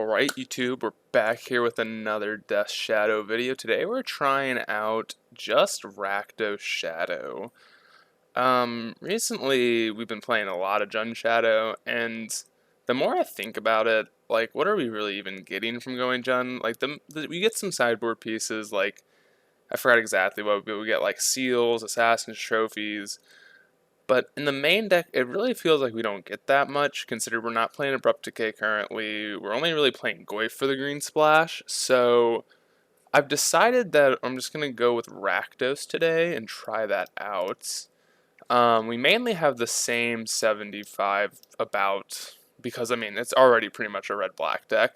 Alright, YouTube, we're back here with another Death Shadow video. Today we're trying out just Rakdos Shadow. Recently we've been playing a lot of Jund Shadow, and the more I think about it, like, what are we really even getting from going Jund? Like, we get some sideboard pieces, like, I forgot exactly what we get, like seals, assassins, trophies. But in the main deck, it really feels like we don't get that much, considering we're not playing Abrupt Decay currently. We're only really playing Goyf for the green splash, so I've decided that I'm just going to go with Rakdos today and try that out. We mainly have the same 75 about, because, I mean, it's already pretty much a red-black deck.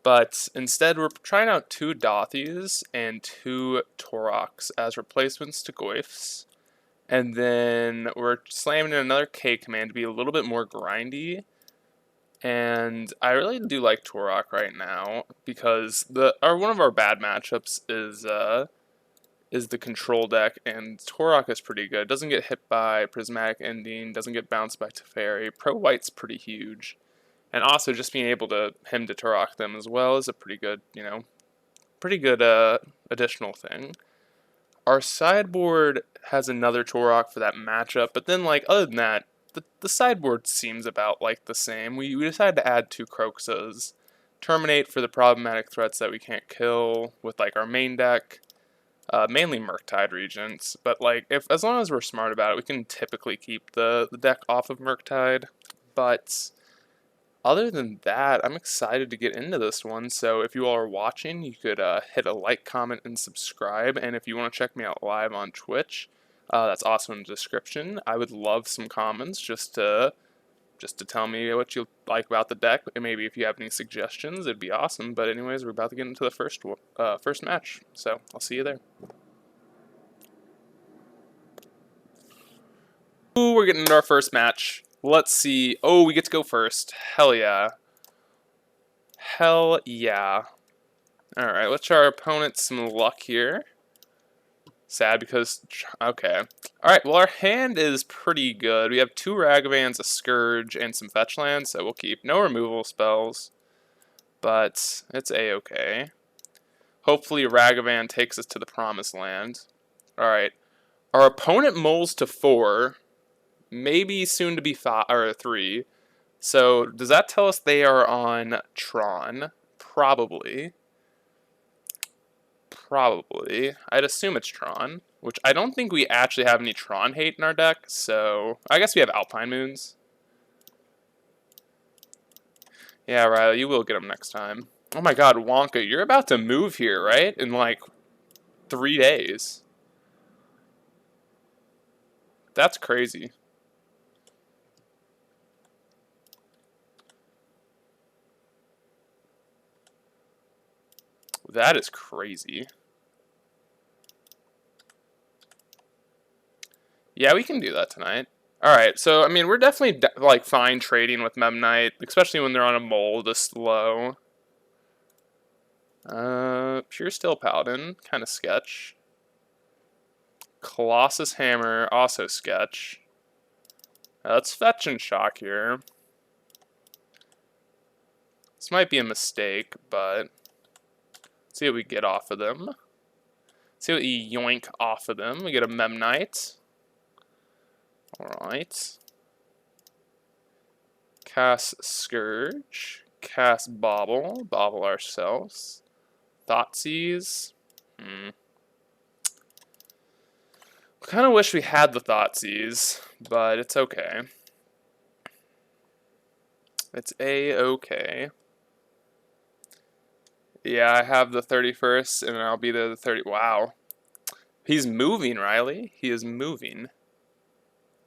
But instead, we're trying out 2 Dothies and 2 Toroks as replacements to Goyfs. And then we're slamming in another K command to be a little bit more grindy. And I really do like Torok right now because one of our bad matchups is the control deck, and Torok is pretty good. Doesn't get hit by Prismatic Ending, doesn't get bounced by Teferi. Pro White's pretty huge. And also just being able to him to Torok them as well is a pretty good, additional thing. Our sideboard has another Torok for that matchup, but then, like, other than that, the sideboard seems about, like, the same. We decided to add 2 Croxas, Terminate for the problematic threats that we can't kill with, like, our main deck, mainly Murktide Regents, but, like, as long as we're smart about it, we can typically keep the deck off of Murktide, but other than that, I'm excited to get into this one, so if you all are watching, you could hit a like, comment, and subscribe, and if you want to check me out live on Twitch, that's also in the description. I would love some comments just to tell me what you like about the deck, and maybe if you have any suggestions, it'd be awesome. But anyways, we're about to get into the first match, so I'll see you there. Ooh, we're getting into our first match. Let's see. Oh, we get to go first. Hell yeah. Hell yeah. Alright, let's try our opponent some luck here. Sad because... okay. Alright, well, our hand is pretty good. We have 2 Ragavans, a Scourge, and some fetch lands, so we'll keep no removal spells. But it's a-okay. Hopefully Ragavan takes us to the promised land. Alright. Our opponent moles to 4. Maybe soon to be 5 or 3. So does that tell us they are on Tron? Probably. Probably. I'd assume it's Tron, which I don't think we actually have any Tron hate in our deck, so I guess we have Alpine Moons. Yeah, Riley, you will get them next time. Oh my god, Wonka, you're about to move here, right? In like 3 days. That's crazy. That is crazy. Yeah, we can do that tonight. Alright, so, I mean, we're definitely, like, fine trading with Memnite, especially when they're on a mole this low. Pure Steel Paladin, kind of sketch. Colossus Hammer, also sketch. Let's fetch and shock here. This might be a mistake, but let's see what we get off of them. See what we yoink off of them. We get a Memnite. Alright. Cast Scourge. Cast Bobble. Bobble ourselves. Thoughtseize. Kind of wish we had the Thoughtseize, but it's okay. It's a-okay. Yeah, I have the 31st, and I'll be there the 30th. Wow. He's moving, Riley. He is moving.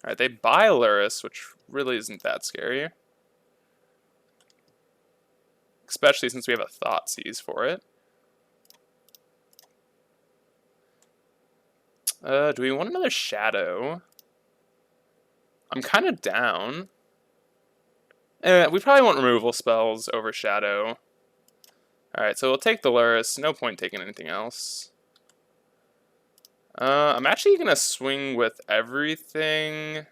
Alright, they buy Luris, which really isn't that scary. Especially since we have a Thoughtseize for it. Do we want another Shadow? I'm kind of down. We probably want removal spells over Shadow. Alright, so we'll take the Luris. No point taking anything else. I'm actually going to swing with everything.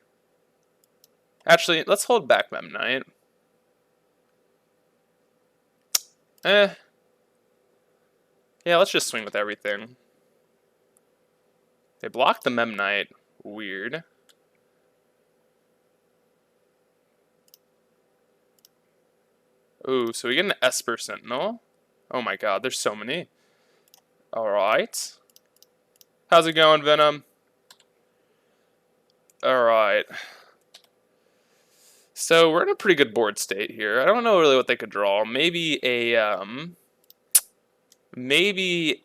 Actually, let's hold back Memnite. Yeah, let's just swing with everything. They blocked the Mem Knight. Weird. Ooh, so we get an Esper Sentinel. Oh my god, there's so many. Alright. How's it going, Venom? Alright. So we're in a pretty good board state here. I don't know really what they could draw. Maybe a, maybe...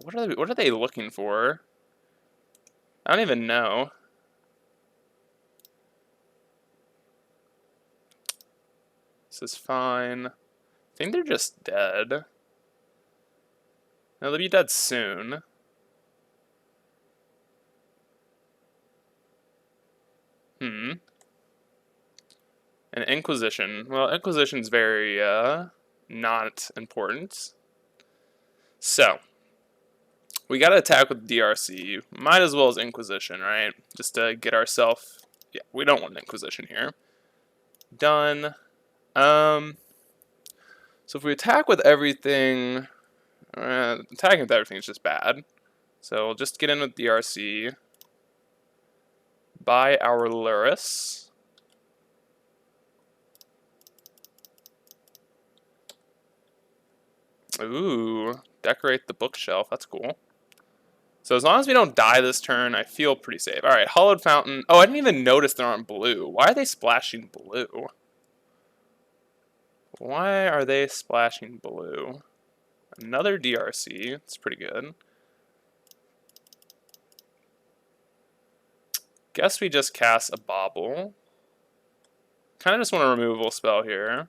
What are they looking for? I don't even know. This is fine. I think they're just dead. No, they'll be dead soon. An Inquisition. Well, Inquisition's very, not important. So, we gotta attack with DRC. Might as well as Inquisition, right? Just to get ourselves... Yeah, we don't want an Inquisition here. Done. So if we attack with everything... attacking with everything is just bad. So we'll just get in with DRC. Buy our Luris. Ooh, decorate the bookshelf. That's cool. So as long as we don't die this turn, I feel pretty safe. Alright, Hollowed Fountain. Oh, I didn't even notice they're on blue. Why are they splashing blue? Why are they splashing blue? Another DRC. It's pretty good. Guess we just cast a Bauble. Kind of just want a removal spell here.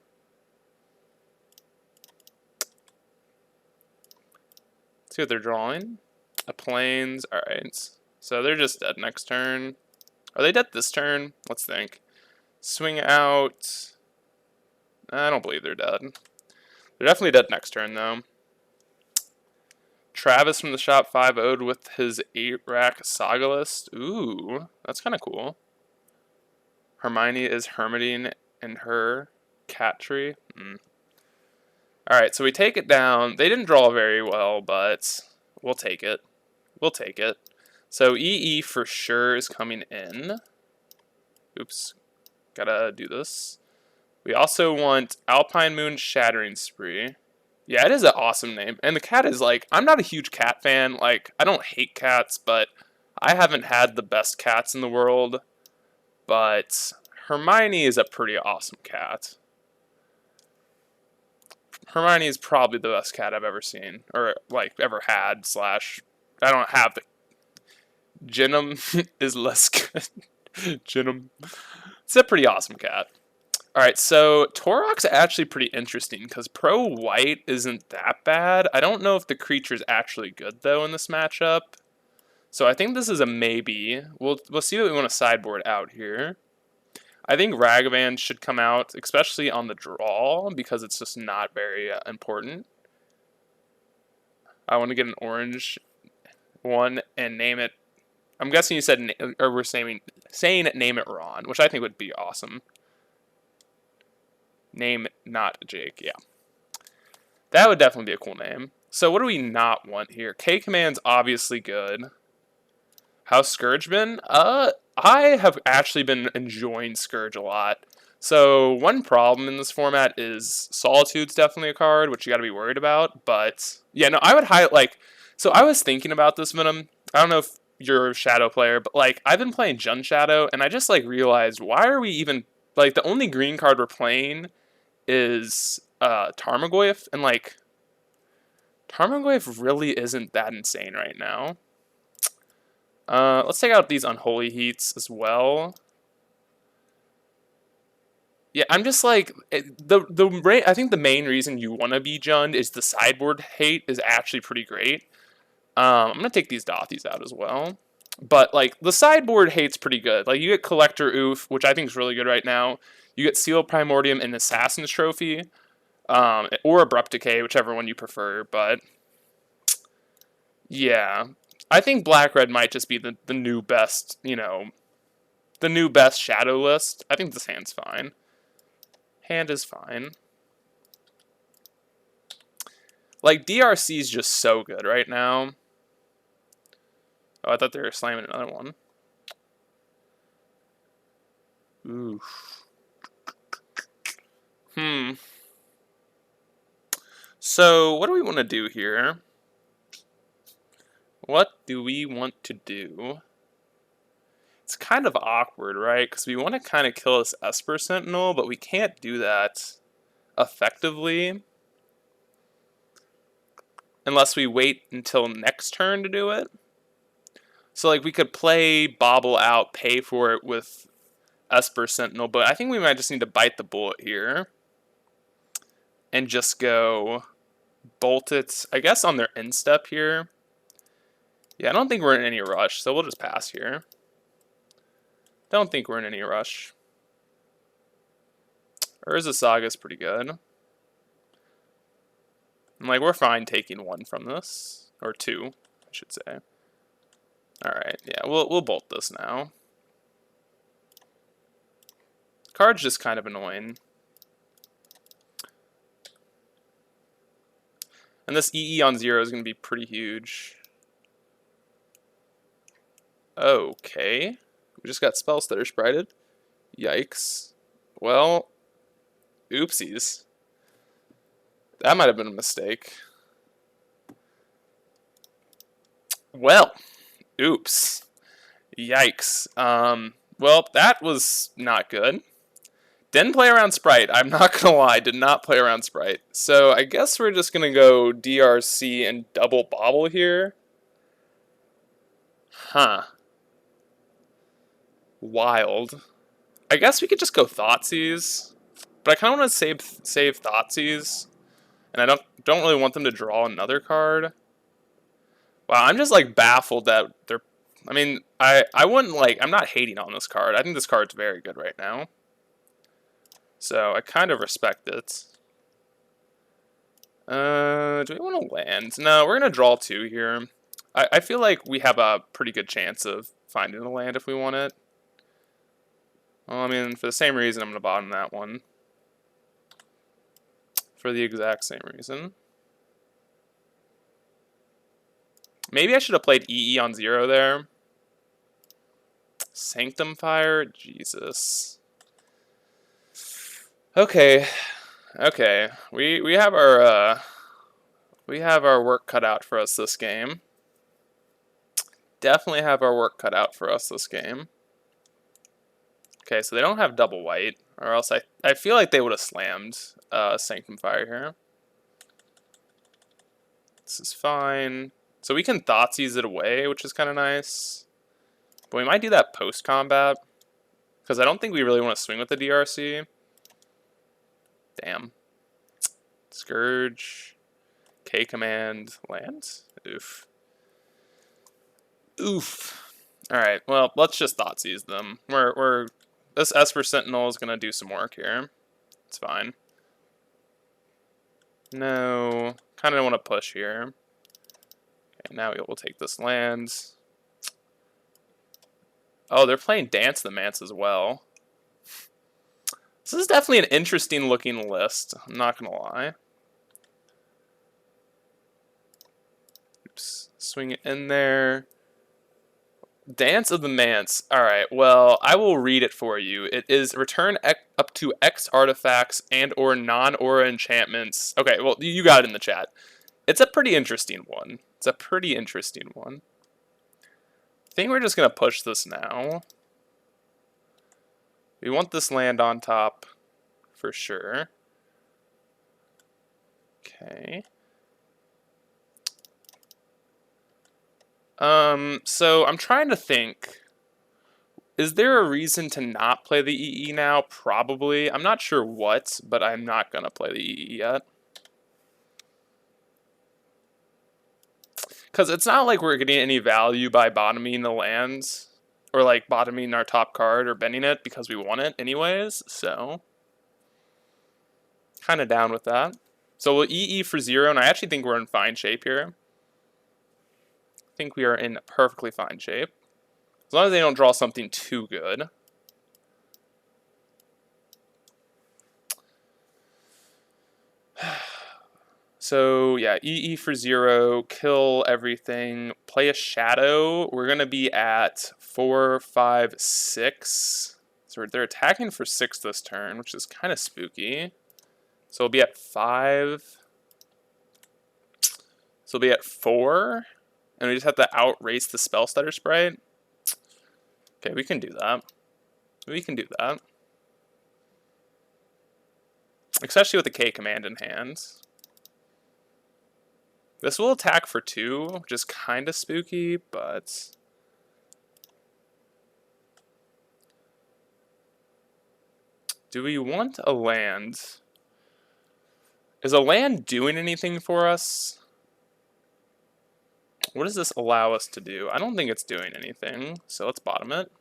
Let's see what they're drawing. A Plains. Alright. So they're just dead next turn. Are they dead this turn? Let's think. Swing out. I don't believe they're dead. They're definitely dead next turn, though. Travis from the shop 5-0'd with his 8-rack Saga list. Ooh, that's kind of cool. Hermione is hermiting in her cat tree. Alright, so we take it down. They didn't draw very well, but we'll take it. We'll take it. So EE for sure is coming in. Oops. Gotta do this. We also want Alpine Moon Shattering Spree. Yeah, it is an awesome name. And the cat is like, I'm not a huge cat fan. Like, I don't hate cats, but I haven't had the best cats in the world. But Hermione is a pretty awesome cat. Hermione is probably the best cat I've ever seen. Or, like, ever had, slash... I don't have the... Jinum is less good. Jinum. It's a pretty awesome cat. Alright, so Torok's actually pretty interesting, because Pro White isn't that bad. I don't know if the creature's actually good, though, in this matchup. So I think this is a maybe. We'll see what we want to sideboard out here. I think Ragavan should come out, especially on the draw, because it's just not very important. I want to get an orange one and name it... I'm guessing you said, or we're saying name it Ron, which I think would be awesome. Name not Jake, yeah. That would definitely be a cool name. So what do we not want here? K-Command's obviously good. How's Scourge been? I have actually been enjoying Scourge a lot. So one problem in this format is Solitude's definitely a card, which you gotta be worried about. But, yeah, no, I would highlight, like... So I was thinking about this, Venom. I don't know if you're a Shadow player, but, like, I've been playing Jund Shadow, and I just, like, realized, why are we even... Like, the only green card we're playing is Tarmogoyf, and like Tarmogoyf really isn't that insane right now. Let's take out these Unholy Heats as well. Yeah, I'm just like I think the main reason you want to be Jund is the sideboard hate is actually pretty great. I'm gonna take these Dothies out as well. But like the sideboard hate's pretty good. Like you get Collector Oof, which I think is really good right now. You get Seal Primordium and Assassin's Trophy. Or Abrupt Decay, whichever one you prefer, but yeah. I think Black-Red might just be the new best, you know, the new best Shadow list. I think this hand's fine. Hand is fine. Like, DRC is just so good right now. Oh, I thought they were slamming another one. Ooh. So, what do we want to do here? What do we want to do? It's kind of awkward, right? Because we want to kind of kill this Esper Sentinel, but we can't do that effectively unless we wait until next turn to do it. So, like, we could play Bobble out, pay for it with Esper Sentinel, but I think we might just need to bite the bullet here and just go bolt it, I guess, on their end step here. Yeah, I don't think we're in any rush, so we'll just pass here. Don't think we're in any rush. Urza Saga's pretty good. And, like, we're fine taking one from this. Or two, I should say. Alright, yeah, we'll bolt this now. Card's just kind of annoying. And this EE on 0 is going to be pretty huge. Okay. We just got spell stutter sprited. Yikes. Well, oopsies. That might have been a mistake. Well, oops. Yikes. Well, that was not good. Didn't play around Sprite. I'm not gonna lie, did not play around Sprite. So I guess we're just gonna go DRC and double bobble here. Huh. Wild. I guess we could just go Thoughtseize, but I kind of want to save Thoughtseize, and I don't really want them to draw another card. Wow, I'm just like baffled that they're. I mean, I wouldn't like. I'm not hating on this card. I think this card's very good right now. So I kind of respect it. Do we want to land? No, we're gonna draw 2 here. I feel like we have a pretty good chance of finding a land if we want it. Well, I mean, for the same reason, I'm going to bottom that one. For the exact same reason. Maybe I should have played EE on 0 there. Sanctum Fire? Jesus. Okay. Okay. We have our work cut out for us this game. Definitely have our work cut out for us this game. Okay, so they don't have double white, or else I feel like they would have slammed Sanctum Fire here. This is fine. So we can Thoughtseize it away, which is kind of nice. But we might do that post-combat, because I don't think we really want to swing with the DRC. Damn. Scourge. K-Command. Land. Oof. Oof. Alright, well, let's just Thoughtseize them. This Esper Sentinel is going to do some work here. It's fine. No. Kind of want to push here. Okay, now we'll take this land. Oh, they're playing Dance the Mance as well. This is definitely an interesting looking list. I'm not going to lie. Oops. Swing it in there. Dance of the Mance. Alright, well, I will read it for you. It is return up to X artifacts and or non-aura enchantments. Okay, well, you got it in the chat. It's a pretty interesting one. It's a pretty interesting one. I think we're just going to push this now. We want this land on top for sure. Okay. So I'm trying to think. Is there a reason to not play the EE now? Probably. I'm not sure what, but I'm not going to play the EE yet. Because it's not like we're getting any value by bottoming the lands, or like bottoming our top card, or bending it because we want it anyways, so. Kind of down with that. So we'll EE for 0, and I actually think we're in fine shape here. I think we are in perfectly fine shape. As long as they don't draw something too good. So yeah, EE for 0, kill everything, play a shadow. We're gonna be at 4, 5, 6. So they're attacking for 6 this turn, which is kind of spooky. So we'll be at 5. So we'll be at 4. And we just have to outrace the spell stutter sprite. Okay, we can do that. We can do that. Especially with the K command in hand. This will attack for 2, which is kind of spooky, but... Do we want a land? Is a land doing anything for us? What does this allow us to do? I don't think it's doing anything, so let's bottom it.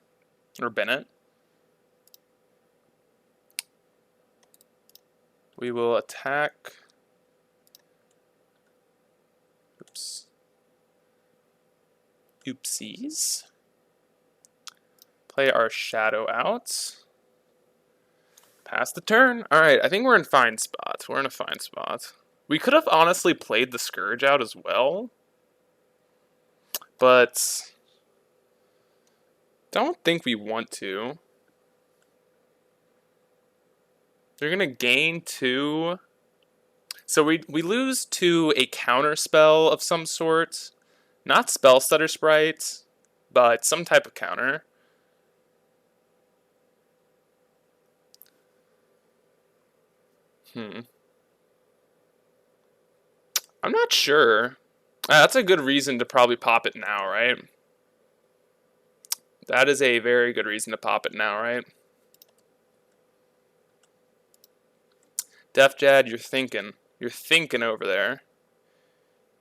Or bin it. We will attack... Oops. Oopsies. Play our shadow out. Pass the turn. Alright, I think we're in fine spot. We're in a fine spot. We could have honestly played the Scourge out as well. But... don't think we want to. They're going to gain 2... So we lose to a counter spell of some sort. Not Spell Stutter Sprite, but some type of counter. I'm not sure. That's a good reason to probably pop it now, right? That is a very good reason to pop it now, right? Def Jad, you're thinking. You're thinking over there.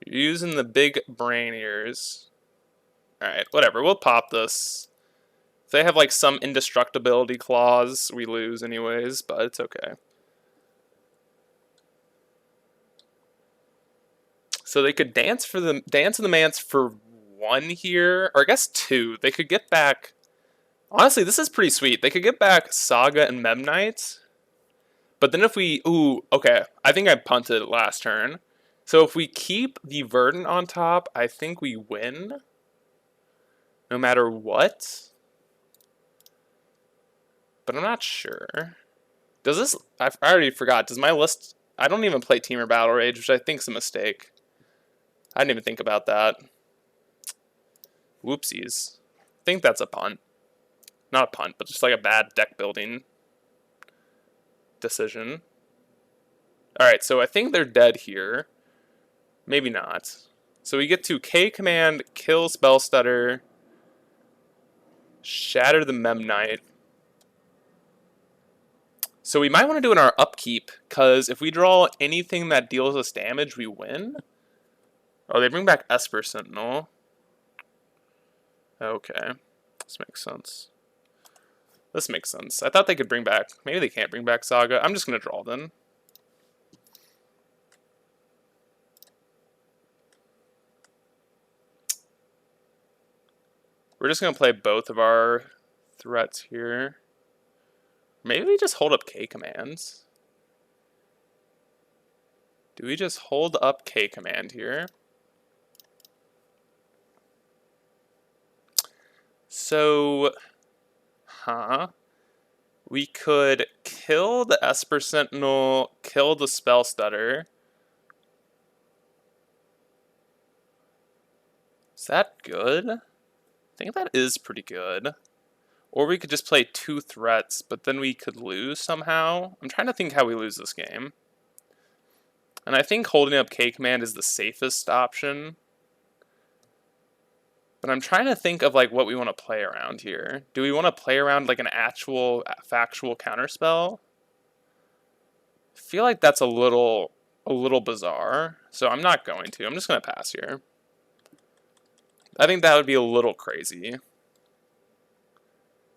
You're using the big brain ears. Alright, whatever. We'll pop this. If they have like some indestructibility clause, we lose anyways, but it's okay. So they could dance in the Mance for 1 here, or I guess 2. They could get back... Honestly, this is pretty sweet. They could get back Saga and Memnite. But then if we... Ooh, okay. I think I punted last turn. So if we keep the Verdant on top, I think we win. No matter what. But I'm not sure. Does this... I already forgot. Does my list... I don't even play Team or Battle Rage, which I think is a mistake. I didn't even think about that. Whoopsies. I think that's a punt. Not a punt, but just like a bad deck building decision. Alright, so I think they're dead here. Maybe not. So we get to K command, kill Spell Stutter, shatter the Memnite. So we might want to do it in our upkeep, because if we draw anything that deals us damage, we win. Oh, they bring back Esper Sentinel. Okay. This makes sense. This makes sense. I thought they could bring back... Maybe they can't bring back Saga. I'm just going to draw then. We're just going to play both of our threats here. Maybe we just hold up K commands. Do we just hold up K command here? So... We could kill the Esper Sentinel, kill the Spell Stutter. Is that good? I think that is pretty good. Or we could just play 2 threats, but then we could lose somehow. I'm trying to think how we lose this game. And I think holding up K command is the safest option. But I'm trying to think of like what we want to play around here. Do we want to play around like an actual factual counterspell? I feel like that's a little bizarre. So I'm not going to. I'm just going to pass here. I think that would be a little crazy.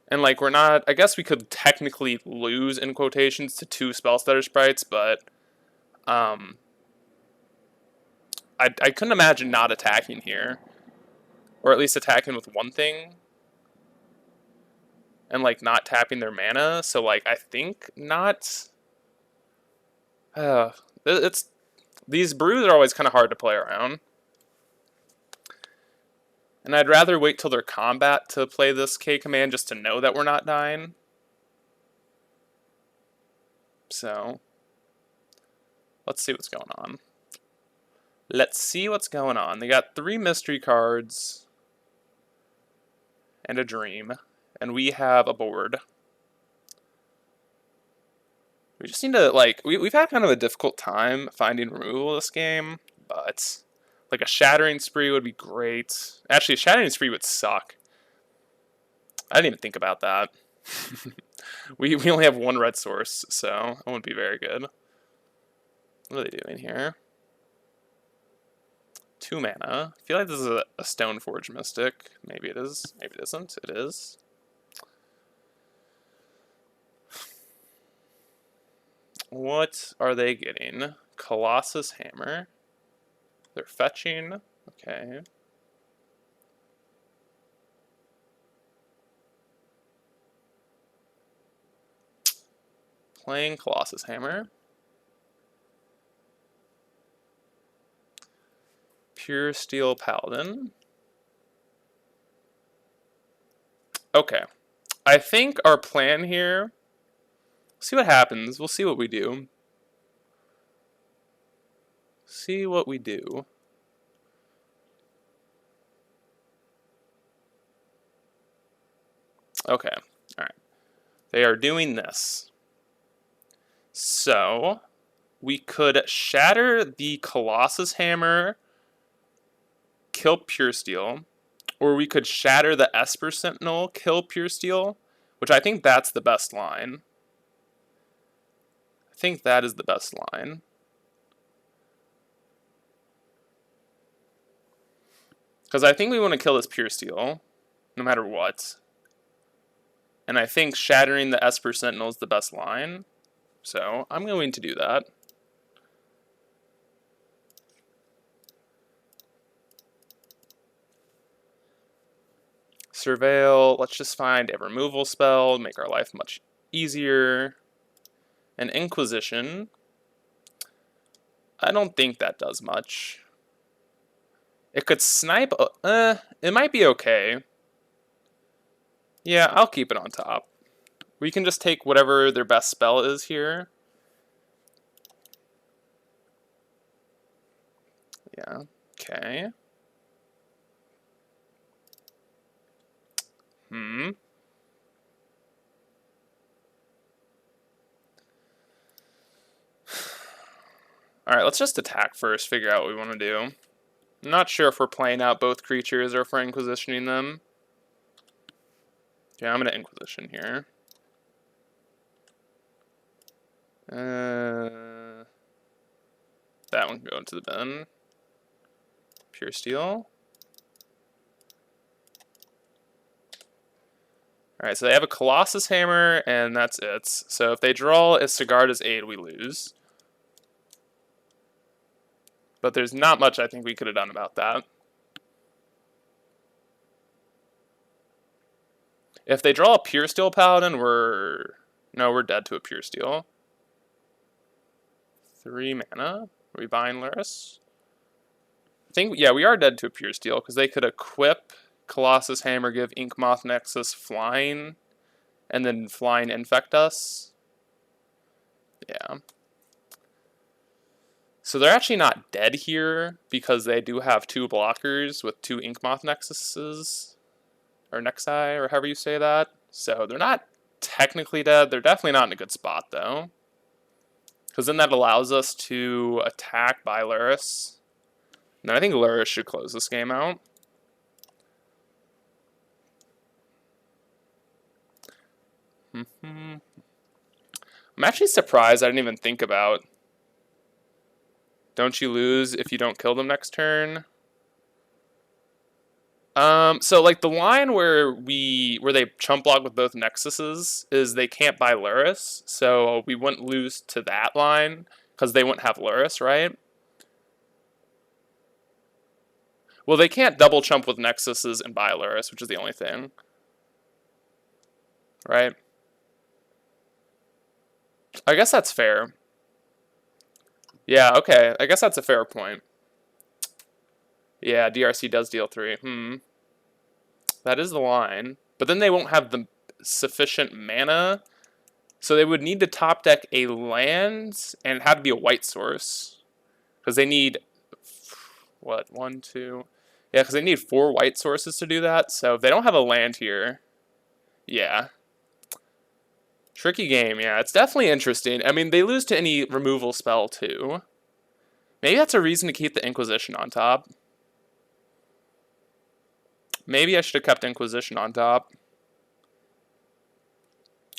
And like we're not... I guess we could technically lose, in quotations, to 2 Spell Stutter sprites, but... I couldn't imagine not attacking here. Or at least attacking with 1 thing. And, like, not tapping their mana. So, like, I think not... it's These brews are always kind of hard to play around. And I'd rather wait till their combat to play this K command just to know that we're not dying. So, let's see what's going on. Let's see what's going on. They got 3 mystery cards and a dream, and we have a board. We just need to, like, we've had kind of a difficult time finding removal this game, but like a Shattering Spree would be great. Actually, a Shattering Spree would suck. I didn't even think about that. we only have 1 red source, so it wouldn't be very good. What are they doing here? 2 mana. I feel like this is a Stoneforge Mystic. Maybe it is. Maybe it isn't. It is. What are they getting? Colossus Hammer. They're fetching. Okay. Playing Colossus Hammer. Pure Steel Paladin. Okay. I think our plan here... See what happens. We'll see what we do. See what we do. Okay. Alright. They are doing this. So, we could shatter the Colossus Hammer, kill Pure Steel, or we could shatter the Esper Sentinel, kill Pure Steel, which I think that's the best line. I think that is the best line. Because I think we want to kill this Pure Steel, no matter what. And I think shattering the Esper Sentinel is the best line. So, I'm going to do that. Surveil, let's just find a removal spell, make our life much easier. An Inquisition. I don't think that does much. It could snipe, it might be okay. Yeah, I'll keep it on top. We can just take whatever their best spell is here. Yeah, okay. Alright, let's just attack first, figure out what we want to do. I'm not sure if we're playing out both creatures or if we're Inquisitioning them. Yeah, I'm going to Inquisition here. That one can go into the bin. Pure Steel. Alright, so they have a Colossus Hammer, and that's it. So if they draw a Sigarda's Aid, we lose. But there's not much I think we could have done about that. If they draw a Pure Steel Paladin, we're dead to a Pure Steel. 3 mana. Are we buying Luris? Yeah, we are dead to a Pure Steel, because they could equip Colossus Hammer, give Inkmoth Nexus flying, and then flying infect us. Yeah. So they're actually not dead here, because they do have 2 blockers with 2 Inkmoth Nexuses, or Nexi, or however you say that. So they're not technically dead. They're definitely not in a good spot, though. Because then that allows us to attack by Luris. And I think Luris should close this game out. I'm actually surprised I didn't even think about... Don't you lose if you don't kill them next turn? So like the line where they chump block with both Nexuses is they can't buy Luris, so we wouldn't lose to that line because they wouldn't have Luris, right? Well, they can't double chump with Nexuses and buy Luris, which is the only thing, right? I guess that's fair. Yeah, okay. I guess that's a fair point. Yeah, DRC does deal 3. That is the line. But then they won't have the sufficient mana. So they would need to top deck a land, and it had to be a white source. Because they need, what, 1, 2... Yeah, because they need 4 white sources to do that. So if they don't have a land here, yeah. Tricky game, yeah. It's definitely interesting. I mean, they lose to any removal spell, too. Maybe that's a reason to keep the Inquisition on top. Maybe I should have kept Inquisition on top.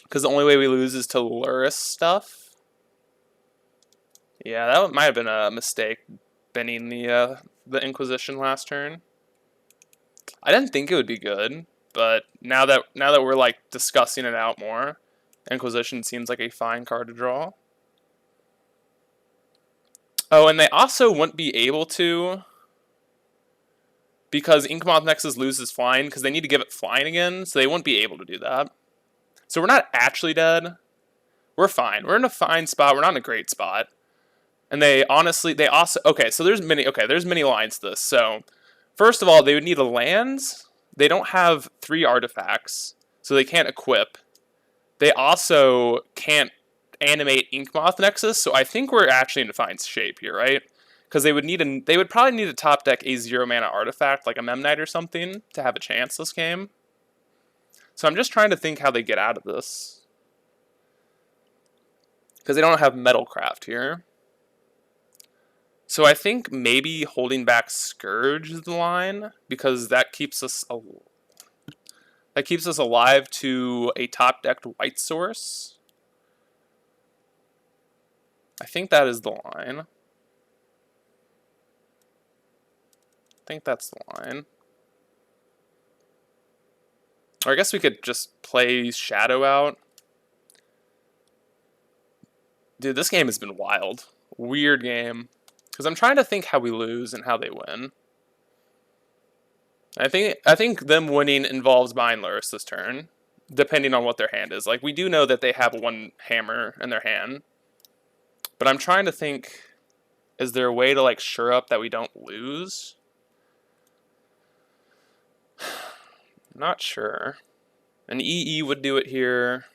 Because the only way we lose is to Luris stuff. Yeah, that might have been a mistake, binning the Inquisition last turn. I didn't think it would be good, but now that we're like discussing it out more, Inquisition seems like a fine card to draw. Oh, and they also wouldn't be able to, because Inkmoth Nexus loses flying, because they need to give it flying again, so they wouldn't be able to do that. So we're not actually dead. We're fine. We're in a fine spot. We're not in a great spot. And they also, okay, so there's many lines to this. So, first of all, they would need a land. They don't have 3 artifacts, so they can't equip. They also can't animate Inkmoth Nexus, so I think we're actually in a fine shape here, right? Because they would probably need to top deck a 0 mana artifact, like a Memnite or something, to have a chance this game. So I'm just trying to think how they get out of this. Because they don't have Metalcraft here. So I think maybe holding back Scourge is the line, because that keeps us alive to a top decked white source. I think that is the line. I think that's the line. Or I guess we could just play Shadow out. Dude, this game has been wild. Weird game. Because I'm trying to think how we lose and how they win. I think them winning involves buying Luris this turn, depending on what their hand is. Like, we do know that they have 1 hammer in their hand. But I'm trying to think, is there a way to, like, sure up that we don't lose? Not sure. An EE would do it here.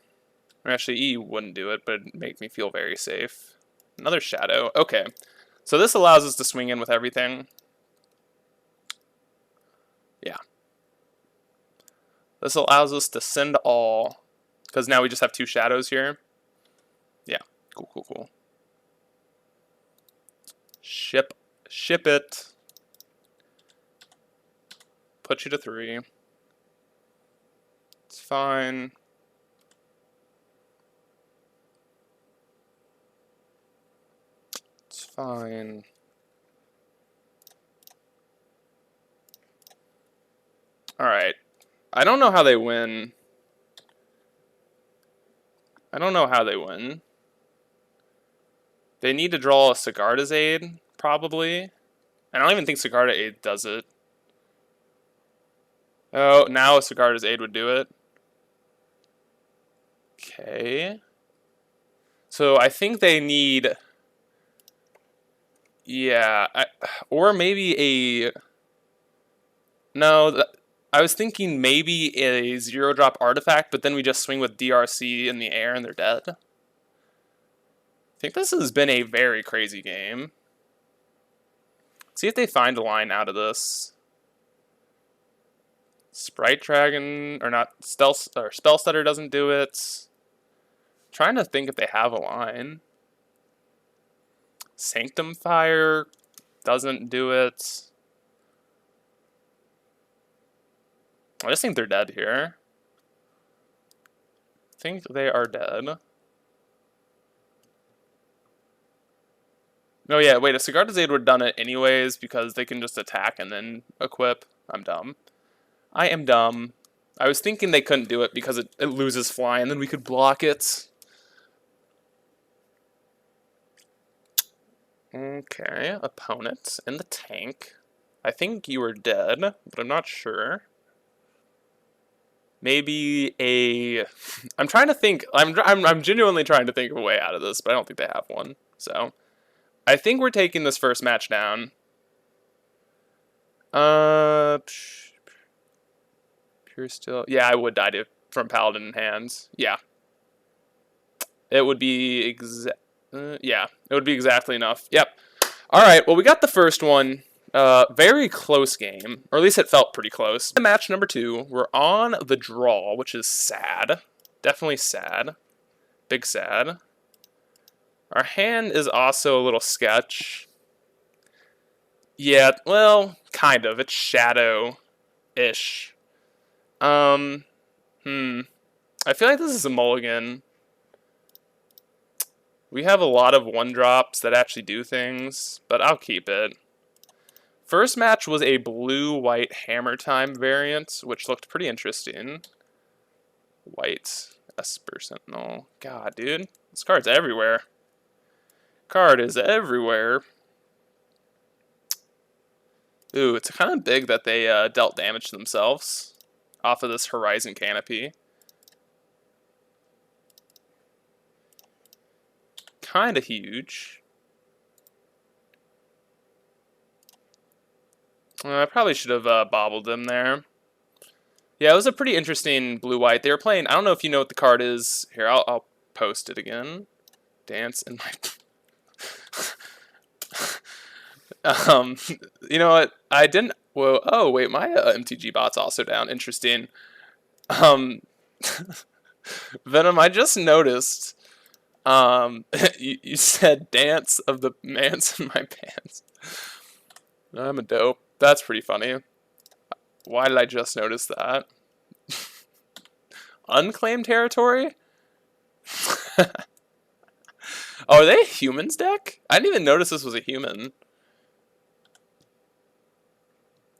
Or actually, EE wouldn't do it, but it'd make me feel very safe. Another Shadow. Okay. So this allows us to swing in with everything. Yeah. This allows us to send all, because now we just have 2 shadows here. Yeah. Cool. Ship it. Put you to 3. It's fine. It's fine. Alright. I don't know how they win. They need to draw a Sigarda's Aid, probably. I don't even think Sigarda Aid does it. Oh, now a Sigarda's Aid would do it. Okay. So I think they need... Yeah, or maybe a... No, I was thinking maybe a 0-drop artifact, but then we just swing with DRC in the air and they're dead. I think this has been a very crazy game. See if they find a line out of this. Sprite Dragon, or not, Stealth, or Spell Stutter doesn't do it. Trying to think if they have a line. Sanctum Fire doesn't do it. I just think they're dead here. I think they are dead. No, yeah, wait, a Sigarda's Aid would have done it anyways because they can just attack and then equip. I'm dumb. I am dumb. I was thinking they couldn't do it because it loses fly and then we could block it. Okay, opponent in the tank. I think you were dead, but I'm not sure. Maybe a... I'm trying to think. I'm genuinely trying to think of a way out of this, but I don't think they have one. So I think we're taking this first match down. Pure Steel. Yeah, I would die from Paladin in hands. Yeah. It would be yeah, it would be exactly enough. Yep. All right, well, we got the first one. Very close game, or at least it felt pretty close. Match number 2, we're on the draw, which is sad. Definitely sad. Big sad. Our hand is also a little sketch. Yeah, well, kind of. It's shadow-ish. I feel like this is a mulligan. We have a lot of 1-drops that actually do things, but I'll keep it. First match was a blue-white Hammer Time variant, which looked pretty interesting. White Esper Sentinel. God, dude. This card's everywhere. Card is everywhere. Ooh, it's kind of big that they dealt damage to themselves off of this Horizon Canopy. Kind of huge. I probably should have bobbled them there. Yeah, it was a pretty interesting blue-white. They were playing, I don't know if you know what the card is. Here, I'll post it again. Dance in my... you know what? I didn't... Well, oh, wait, my MTG bot's also down. Interesting. Venom, I just noticed... you said dance of the mans in my pants. I'm a dope. That's pretty funny. Why did I just notice that? Unclaimed territory? Oh, are they a humans deck? I didn't even notice this was a human.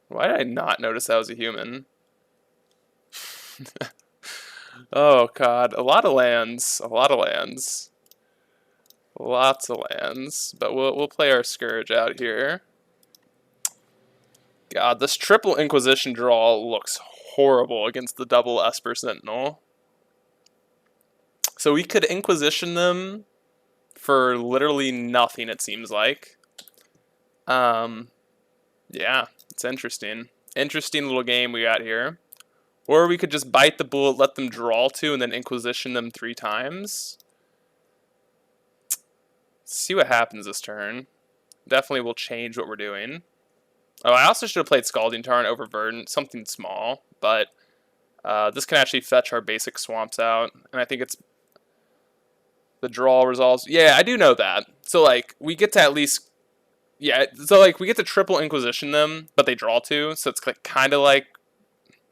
Why did I not notice that was a human? Oh god, a lot of lands. A lot of lands. Lots of lands. But we'll play our Scourge out here. God, this triple Inquisition draw looks horrible against the double Esper Sentinel. So we could Inquisition them for literally nothing, it seems like. Yeah, it's interesting. Interesting little game we got here. Or we could just bite the bullet, let them draw 2, and then Inquisition them 3 times. Let's see what happens this turn. Definitely will change what we're doing. Oh, I also should have played Scalding Tarn over Verdant, something small, but this can actually fetch our basic swamps out, and I think it's the draw resolves. Yeah, I do know that. So, like, we get to at least, yeah, so, like, we get to triple Inquisition them, but they draw 2, so it's kind of like,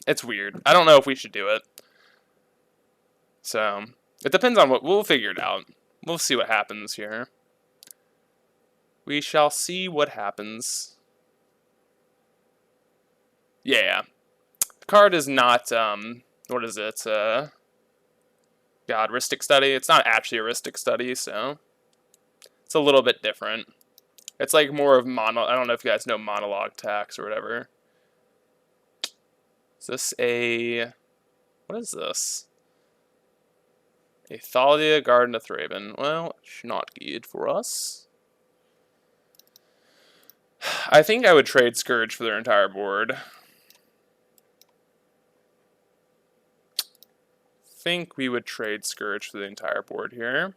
it's weird. I don't know if we should do it. So, it depends on what, we'll figure it out. We'll see what happens here. We shall see what happens. Yeah. The card is not, what is it? God, Rhystic Study. It's not actually a Rhystic Study, so it's a little bit different. It's like more of mono, I don't know if you guys know monologue tax or whatever. Is this a, what is this? A Thalia, Garden of Thraben. Well, it's not good for us. I think I would trade Scourge for their entire board. Think we would trade Scourge for the entire board here.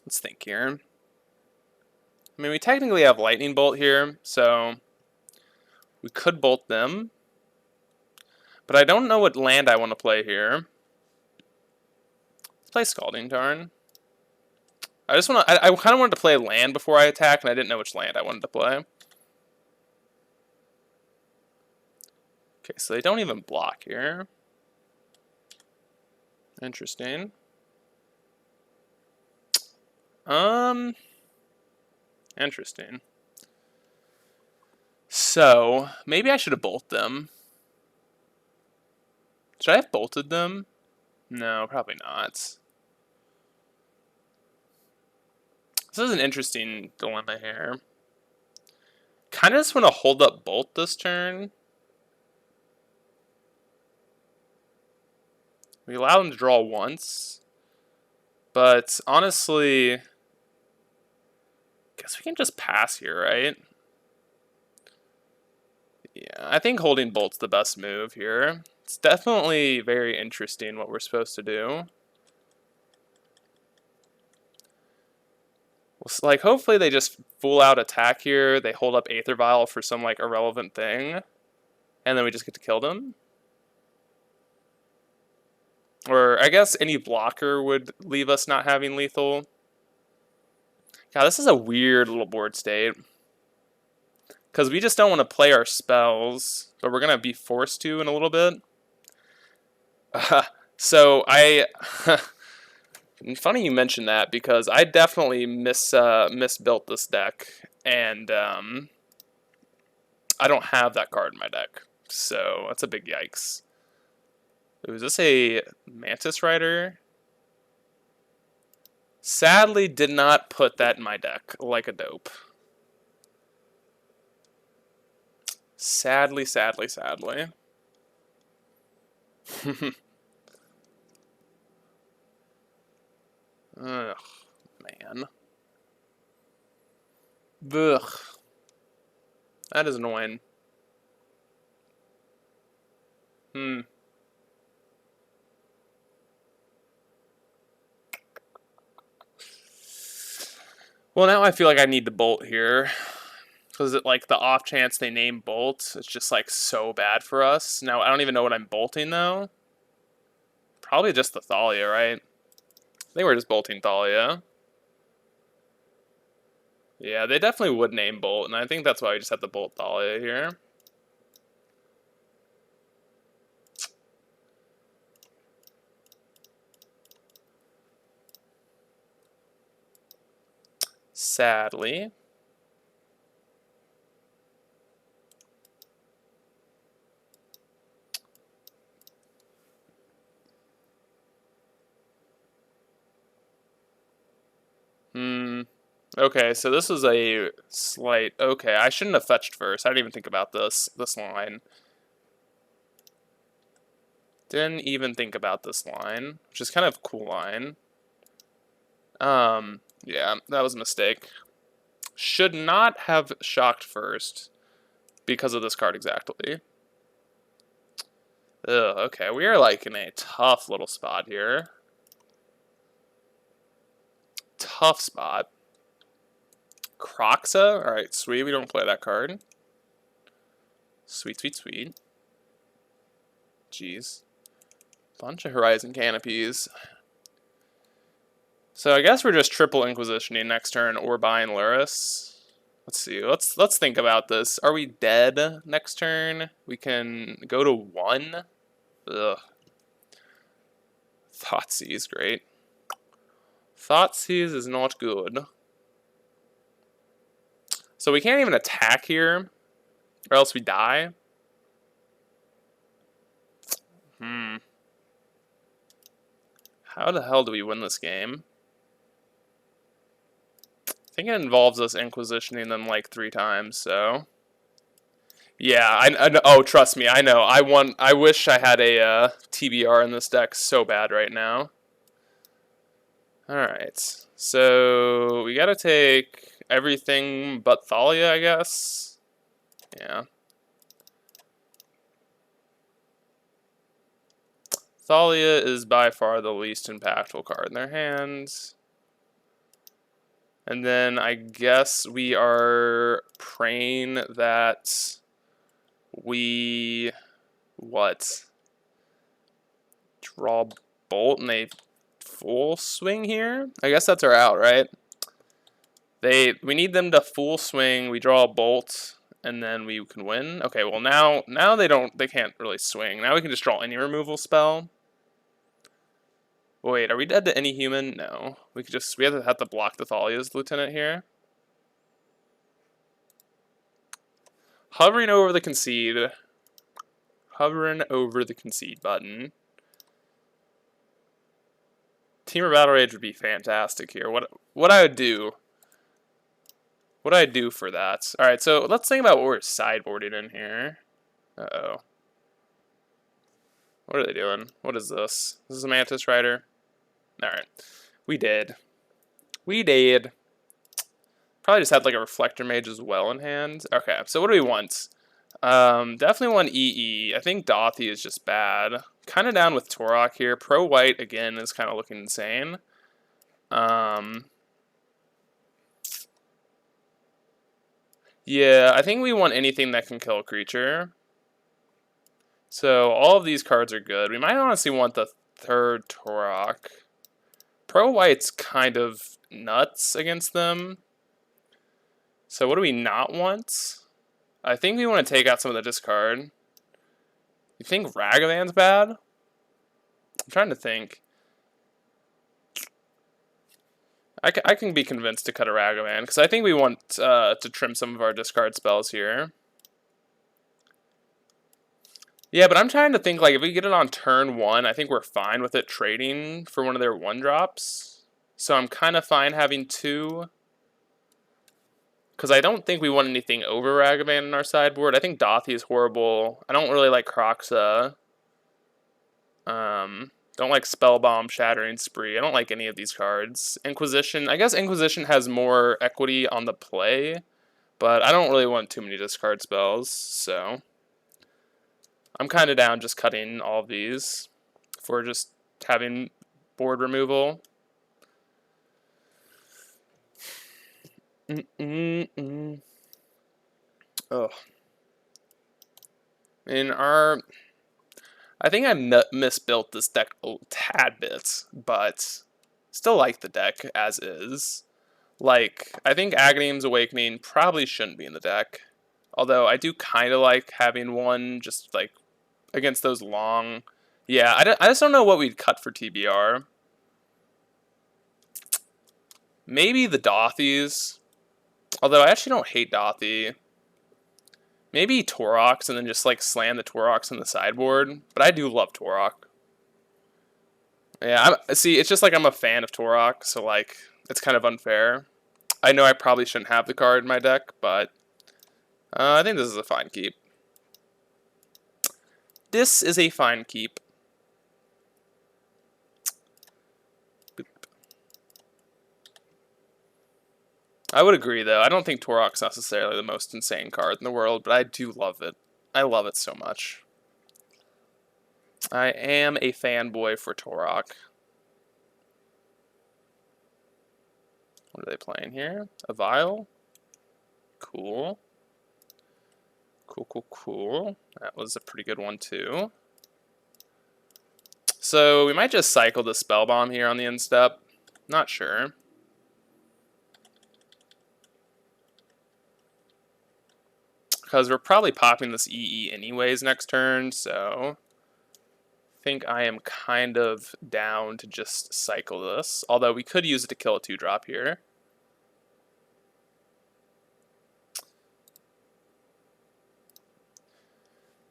Let's think here. I mean, we technically have Lightning Bolt here, so we could bolt them. But I don't know what land I want to play here. Let's play Scalding Tarn. I just want to. I kind of wanted to play land before I attack, and I didn't know which land I wanted to play. Okay, so they don't even block here. Interesting. Interesting. So, maybe I should have bolted them. Should I have bolted them? No, probably not. This is an interesting dilemma here. Kind of just want to hold up bolt this turn. We allow them to draw once. But honestly, guess we can just pass here, right? Yeah, I think holding Bolt's the best move here. It's definitely very interesting what we're supposed to do. Like, hopefully they just full out attack here. They hold up Aether Vial for some, like, irrelevant thing. And then we just get to kill them. Or, I guess any blocker would leave us not having lethal. God, this is a weird little board state. Because we just don't want to play our spells, but we're going to be forced to in a little bit. So, funny you mentioned that, because I definitely misbuilt this deck. And, I don't have that card in my deck. So, that's a big yikes. Ooh, is this a Mantis Rider? Sadly, did not put that in my deck like a dope. Sadly, sadly, sadly. Ugh, man. Ugh. That is annoying. Well, now I feel like I need the Bolt here. Because like the off chance they name Bolt, it's just like so bad for us. Now I don't even know what I'm bolting though. Probably just the Thalia, right? I think we're just bolting Thalia. Yeah, they definitely would name Bolt, and I think that's why we just have to bolt Thalia here. Sadly. Okay, so this is a slight... Okay, I shouldn't have fetched first. I didn't even think about this line. Didn't even think about this line, which is kind of a cool line. Yeah, that was a mistake. Should not have shocked first because of this card exactly. Ugh, okay, we are like in a tough little spot here. Tough spot. Croxa? Alright, sweet, we don't play that card. Sweet, sweet, sweet. Jeez. Bunch of Horizon Canopies. So I guess we're just triple Inquisitioning next turn or buying Luris. Let's see, let's think about this. Are we dead next turn? We can go to 1. Ugh. Thoughtseize, great. Thoughtseize is not good. So we can't even attack here, or else we die. How the hell do we win this game? I think it involves us Inquisitioning them like 3 times, so... Yeah, I know. Oh, trust me, I know. I wish I had a TBR in this deck so bad right now. Alright, so we gotta take everything but Thalia, I guess. Yeah. Thalia is by far the least impactful card in their hands. And then I guess we are praying that we... What? Draw Bolt and they full swing here? I guess that's our out, right? We need them to full swing, we draw a Bolt, and then we can win. Okay, well now they can't really swing. Now we can just draw any removal spell. Wait, are we dead to any human? No. We have to block the Thalia's Lieutenant here. Hovering over the concede. Hovering over the concede button. Team or Battle Rage would be fantastic here. What I would do. What I do for that. Alright, so let's think about what we're sideboarding in here. Uh-oh. What are they doing? What is this? This is a Mantis Rider. Alright. We did. We did. Probably just had like a Reflector Mage as well in hand. Okay, so what do we want? Definitely want EE. I think Dothy is just bad. Kind of down with Torok here. Pro White, again, is kind of looking insane. Yeah, I think we want anything that can kill a creature. So all of these cards are good. We might honestly want the third Torok. Pro White's kind of nuts against them. So what do we not want? I think we want to take out some of the discard. You think Ragavan's bad? I'm trying to think. I can be convinced to cut a Ragavan, because I think we want to trim some of our discard spells here. Yeah, but I'm trying to think, like, if we get it on turn 1, I think we're fine with it trading for one of their 1-drops. So I'm kind of fine having 2. Because I don't think we want anything over Ragavan in our sideboard. I think Dothy is horrible. I don't really like Kroxa. Don't like Spellbomb, Shattering Spree. I don't like any of these cards. Inquisition. I guess Inquisition has more equity on the play. But I don't really want too many discard spells. So I'm kind of down just cutting all of these for just having board removal. Oh. I think I misbuilt this deck a tad bit, but still like the deck as is. Like, I think Aghanim's Awakening probably shouldn't be in the deck. Although I do kind of like having one just like against those long. Yeah, I just don't know what we'd cut for TBR. Maybe the Dothys. Although I actually don't hate Dothy. Maybe Toroks and then just like slam the Toroks in the sideboard. But I do love Torok. Yeah, see, it's just like I'm a fan of Torok, so like it's kind of unfair. I know I probably shouldn't have the card in my deck, but I think this is a fine keep. This is a fine keep. Boop. I would agree, though. I don't think Torok's necessarily the most insane card in the world, but I do love it. I love it so much. I am a fanboy for Torok. What are they playing here? A Vial? Cool. Cool. That was a pretty good one, too. So we might just cycle the Spellbomb here on the end step. Not sure. Because we're probably popping this EE anyways next turn, so I think I am kind of down to just cycle this. Although we could use it to kill a 2-drop here.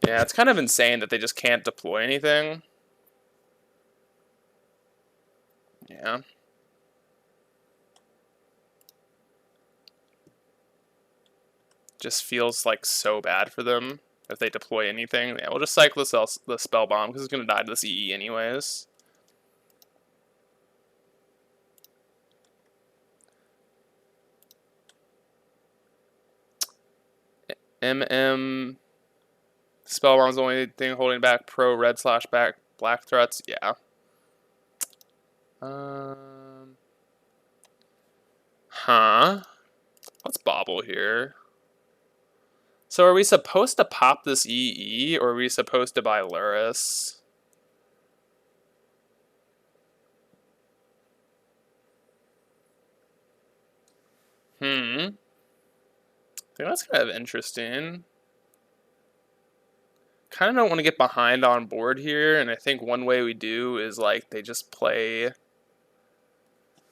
Yeah, it's kind of insane that they just can't deploy anything. Yeah. Just feels like so bad for them if they deploy anything. Yeah, we'll just cycle the Spellbomb because it's going to die to this EE anyways. MM Spellbomb's the only thing holding back pro red / black threats. Yeah. Let's bobble here. So are we supposed to pop this EE, or are we supposed to buy Luris? I think that's kind of interesting. Kind of don't want to get behind on board here, and I think one way we do is like they just play.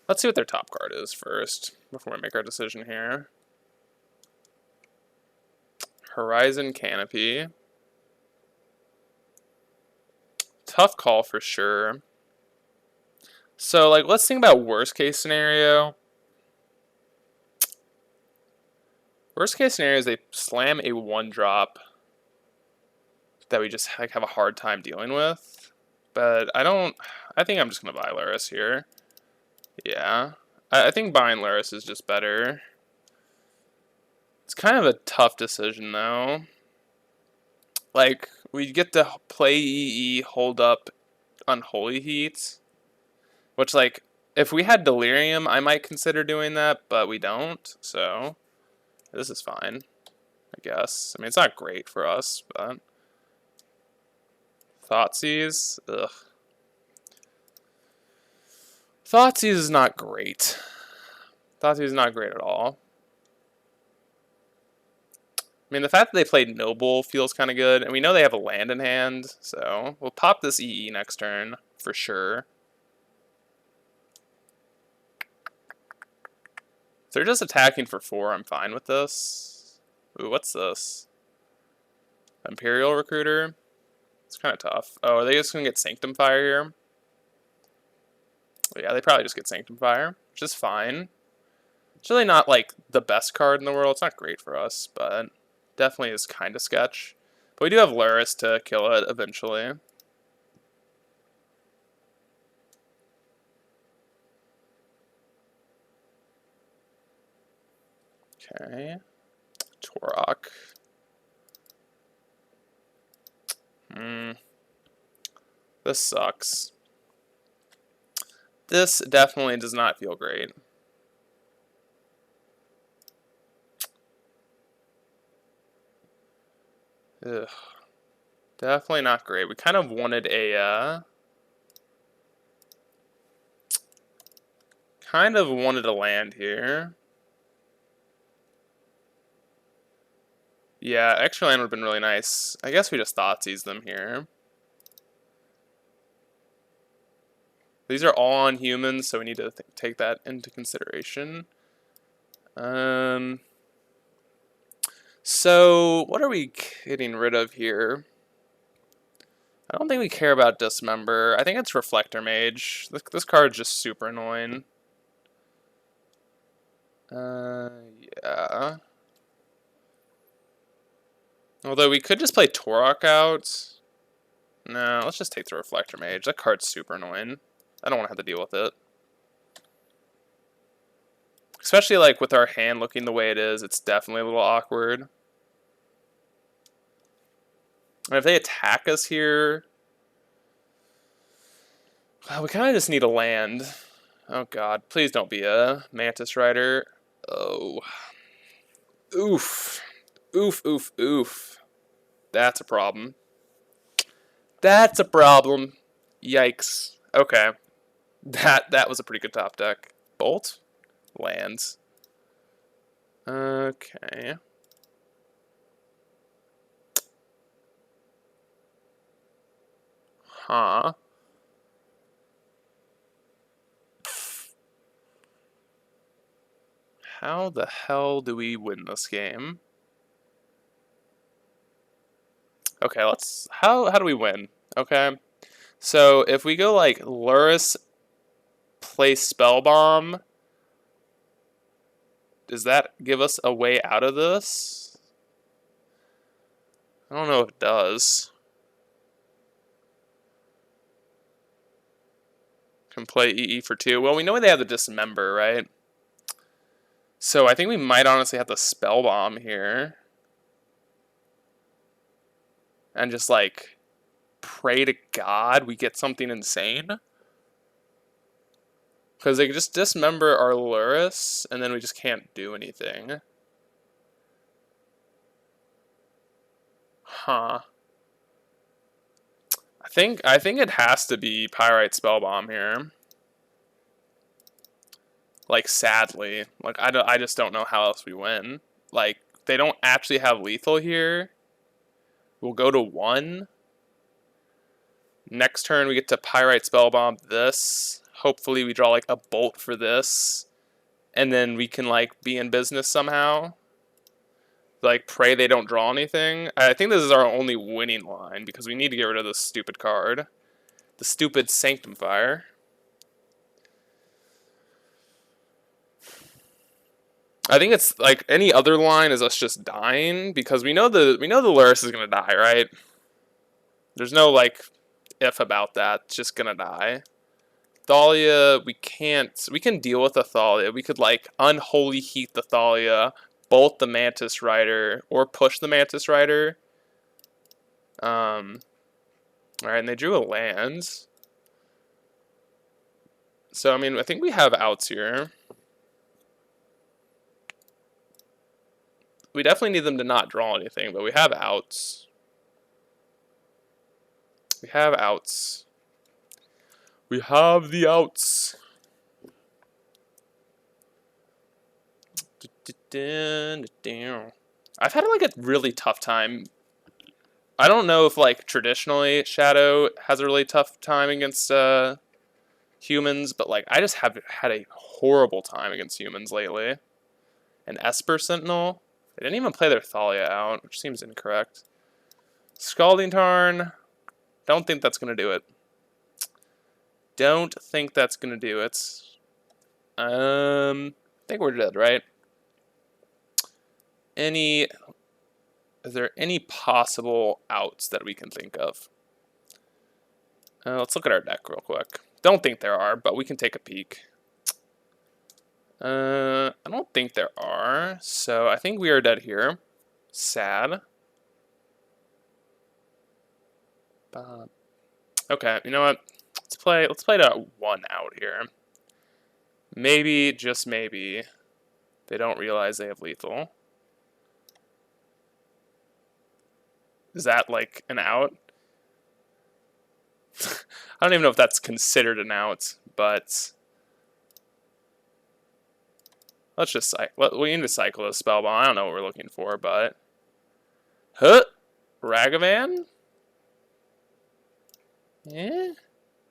Let's see what their top card is first before we make our decision here. Horizon Canopy. Tough call for sure. So like let's think about worst case scenario. Worst case scenario is they slam a 1-drop that we just like have a hard time dealing with. But I think I'm just gonna buy Luris here. Yeah. I think buying Luris is just better. It's kind of a tough decision, though. Like, we get to play EE, hold up Unholy Heat, which, like, if we had Delirium, I might consider doing that, but we don't, so this is fine, I guess. I mean, it's not great for us, but... Thoughtseize? Ugh. Thoughtseize is not great. Thoughtseize is not great at all. I mean, the fact that they played Noble feels kind of good, and we know they have a land in hand, so we'll pop this EE next turn, for sure. If they're just attacking for 4, I'm fine with this. Ooh, what's this? Imperial Recruiter? It's kind of tough. Oh, are they just going to get Sanctum Fire here? Well, yeah, they probably just get Sanctum Fire, which is fine. It's really not, like, the best card in the world. It's not great for us, but definitely is kind of sketch. But we do have Luris to kill it eventually. Okay. Torok. This sucks. This definitely does not feel great. Ugh. Definitely not great. We kind of wanted a land here. Yeah, extra land would have been really nice. I guess we just Thoughtseize them here. These are all on humans, so we need to take that into consideration. So, what are we getting rid of here? I don't think we care about Dismember. I think it's Reflector Mage. This card's just super annoying. Yeah. Although we could just play Torok out. No, let's just take the Reflector Mage. That card's super annoying. I don't want to have to deal with it. Especially like with our hand looking the way it is, it's definitely a little awkward. And if they attack us here, well, we kind of just need a land. Oh god, please don't be a Mantis Rider. Oh. Oof. Oof, oof, oof. That's a problem. That's a problem. Yikes. Okay. That was a pretty good top deck. Bolt? Lands. Okay. Huh. How the hell do we win this game? Okay, how do we win? Okay. So if we go like Luris play Spellbomb, does that give us a way out of this? I don't know if it does. Can play EE for 2. Well, we know they have the Dismember, right? So I think we might honestly have to Spellbomb here. And just like pray to God we get something insane. Because they can just Dismember our Luris, and then we just can't do anything. Huh. I think it has to be Pyrite Spellbomb here. Like, sadly. Like, I just don't know how else we win. Like, they don't actually have lethal here. We'll go to 1. Next turn, we get to Pyrite Spellbomb this. Hopefully, we draw, like, a bolt for this. And then we can, like, be in business somehow. Like, pray they don't draw anything. I think this is our only winning line, because we need to get rid of this stupid card. The stupid Sanctum Fire. I think it's like any other line is us just dying because we know the Luris is gonna die, right? There's no like if about that. It's just gonna die. Thalia, we can't. We can deal with the Thalia. We could like unholy heat the Thalia, bolt the Mantis Rider, or push the Mantis Rider. All right, and they drew a land. So I mean, I think we have outs here. We definitely need them to not draw anything, but we have outs. We have outs. We have the outs. I've had like a really tough time. I don't know if like traditionally Shadow has a really tough time against humans, but like I just have had a horrible time against humans lately. An Esper Sentinel. They didn't even play their Thalia out, which seems incorrect. Scalding Tarn. Don't think that's gonna do it. Don't think that's gonna do it. I think we're dead, right? Is there any possible outs that we can think of? Let's look at our deck real quick. Don't think there are, but we can take a peek. I don't think there are, so I think we are dead here. Sad. Okay, you know what? Let's play that one out here. Maybe, just maybe, they don't realize they have lethal. Is that like an out? I don't even know if that's considered an out, but let's just we need to cycle this spellbomb. I don't know what we're looking for, but Ragavan? Yeah,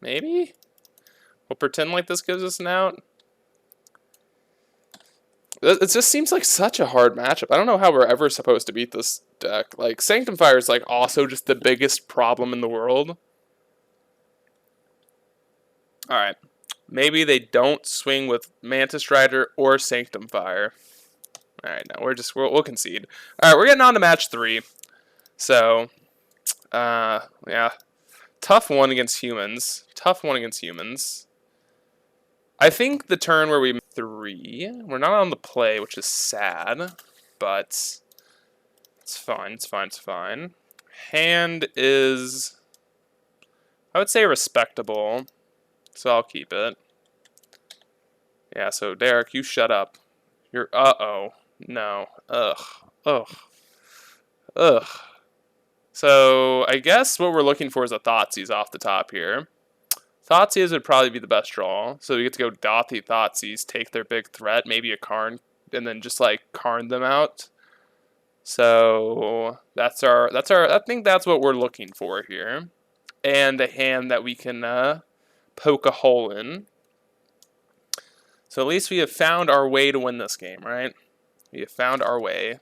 maybe. We'll pretend like this gives us an out. It just seems like such a hard matchup. I don't know how we're ever supposed to beat this deck. Like, Sanctum Fire is like also just the biggest problem in the world. Alright. Maybe they don't swing with Mantis Rider or Sanctum Fire. Alright, no, we'll concede. Alright, we're getting on to match 3. So, yeah. Tough one against humans. Tough one against humans. I think the turn where we 3, we're not on the play, which is sad, but it's fine, it's fine, it's fine. Hand is, I would say, respectable, so I'll keep it. Yeah, so Derek, you shut up. You're, uh-oh, no, ugh, ugh. So I guess what we're looking for is a Thoughtseize off the top here. Thoughtseize would probably be the best draw. So we get to go Dothy Thoughtseize, take their big threat, maybe a Karn, and then just like Karn them out. So that's our I think that's what we're looking for here. And a hand that we can poke a hole in. So at least we have found our way to win this game, right? We have found our way.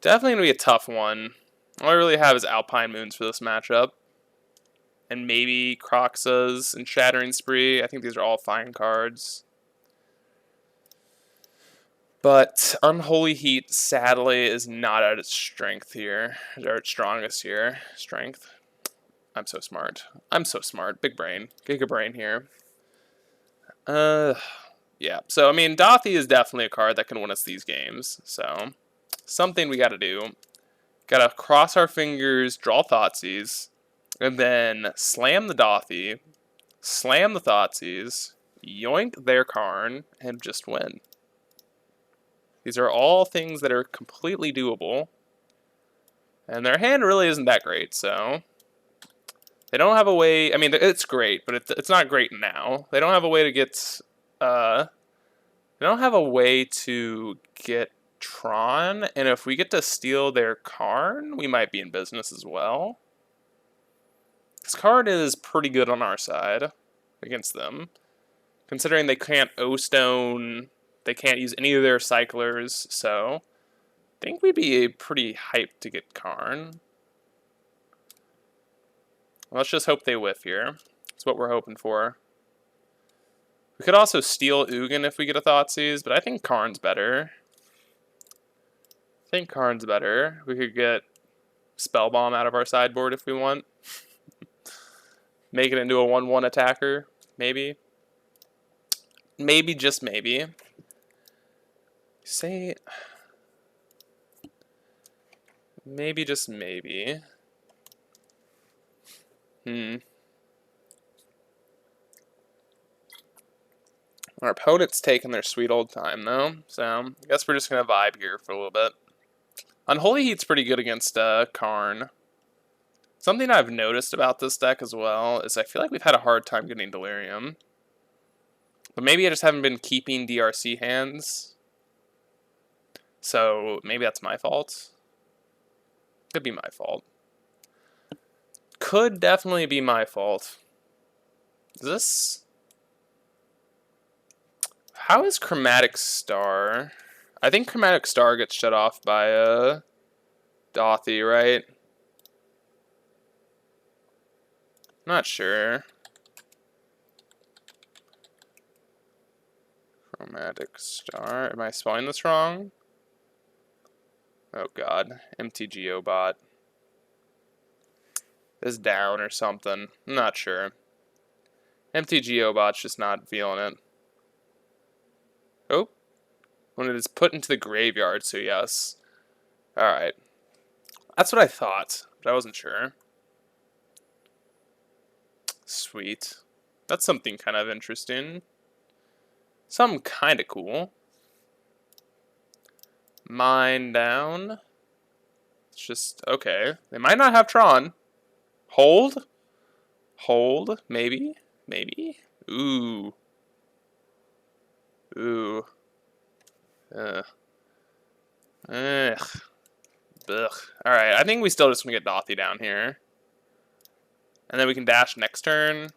Definitely gonna be a tough one. All I really have is Alpine Moons for this matchup. And maybe Croxas and Shattering Spree. I think these are all fine cards. But Unholy Heat, sadly, is not at its strength here. Or its strongest here. Strength. I'm so smart. I'm so smart. Big brain. Giga brain here. Yeah. So, I mean, Dothy is definitely a card that can win us these games. So, something we gotta do. Gotta cross our fingers, draw Thoughtseize. And then slam the Dothy, slam the Thoughtseize, yoink their Karn, and just win. These are all things that are completely doable. And their hand really isn't that great, so they don't have a way. I mean, it's great, but it's not great now. They don't have a way to get. They don't have a way to get Tron, and if we get to steal their Karn, we might be in business as well. This card is pretty good on our side against them, considering they can't O-Stone, they can't use any of their cyclers, so I think we'd be pretty hyped to get Karn. Let's just hope they whiff here. That's what we're hoping for. We could also steal Ugin if we get a Thoughtseize, but I think Karn's better. I think Karn's better. We could get Spellbomb out of our sideboard if we want. Make it into a 1/1 attacker, maybe. Maybe, just maybe. Say, maybe, just maybe. Our opponent's taking their sweet old time, though, so I guess we're just going to vibe here for a little bit. Unholy Heat's pretty good against Karn. Something I've noticed about this deck as well is I feel like we've had a hard time getting Delirium. But maybe I just haven't been keeping DRC hands. So maybe that's my fault. Could be my fault. Could definitely be my fault. Is this... How is Chromatic Star? I think Chromatic Star gets shut off by Dothy, right? Not sure. Chromatic Star. Am I spelling this wrong? Oh god. MTG bot is down or something. I'm not sure. MTG bot's just not feeling it. Oh. When it is put into the graveyard, so yes. Alright. That's what I thought, but I wasn't sure. Sweet. That's something kind of interesting. Something kind of cool. Mine down. It's just, okay. They might not have Tron. Hold? Hold? Maybe? Maybe? Ooh. Ooh. Ugh. Ugh. Ugh. Alright, I think we still just gonna get Dothy down here. And then we can dash next turn.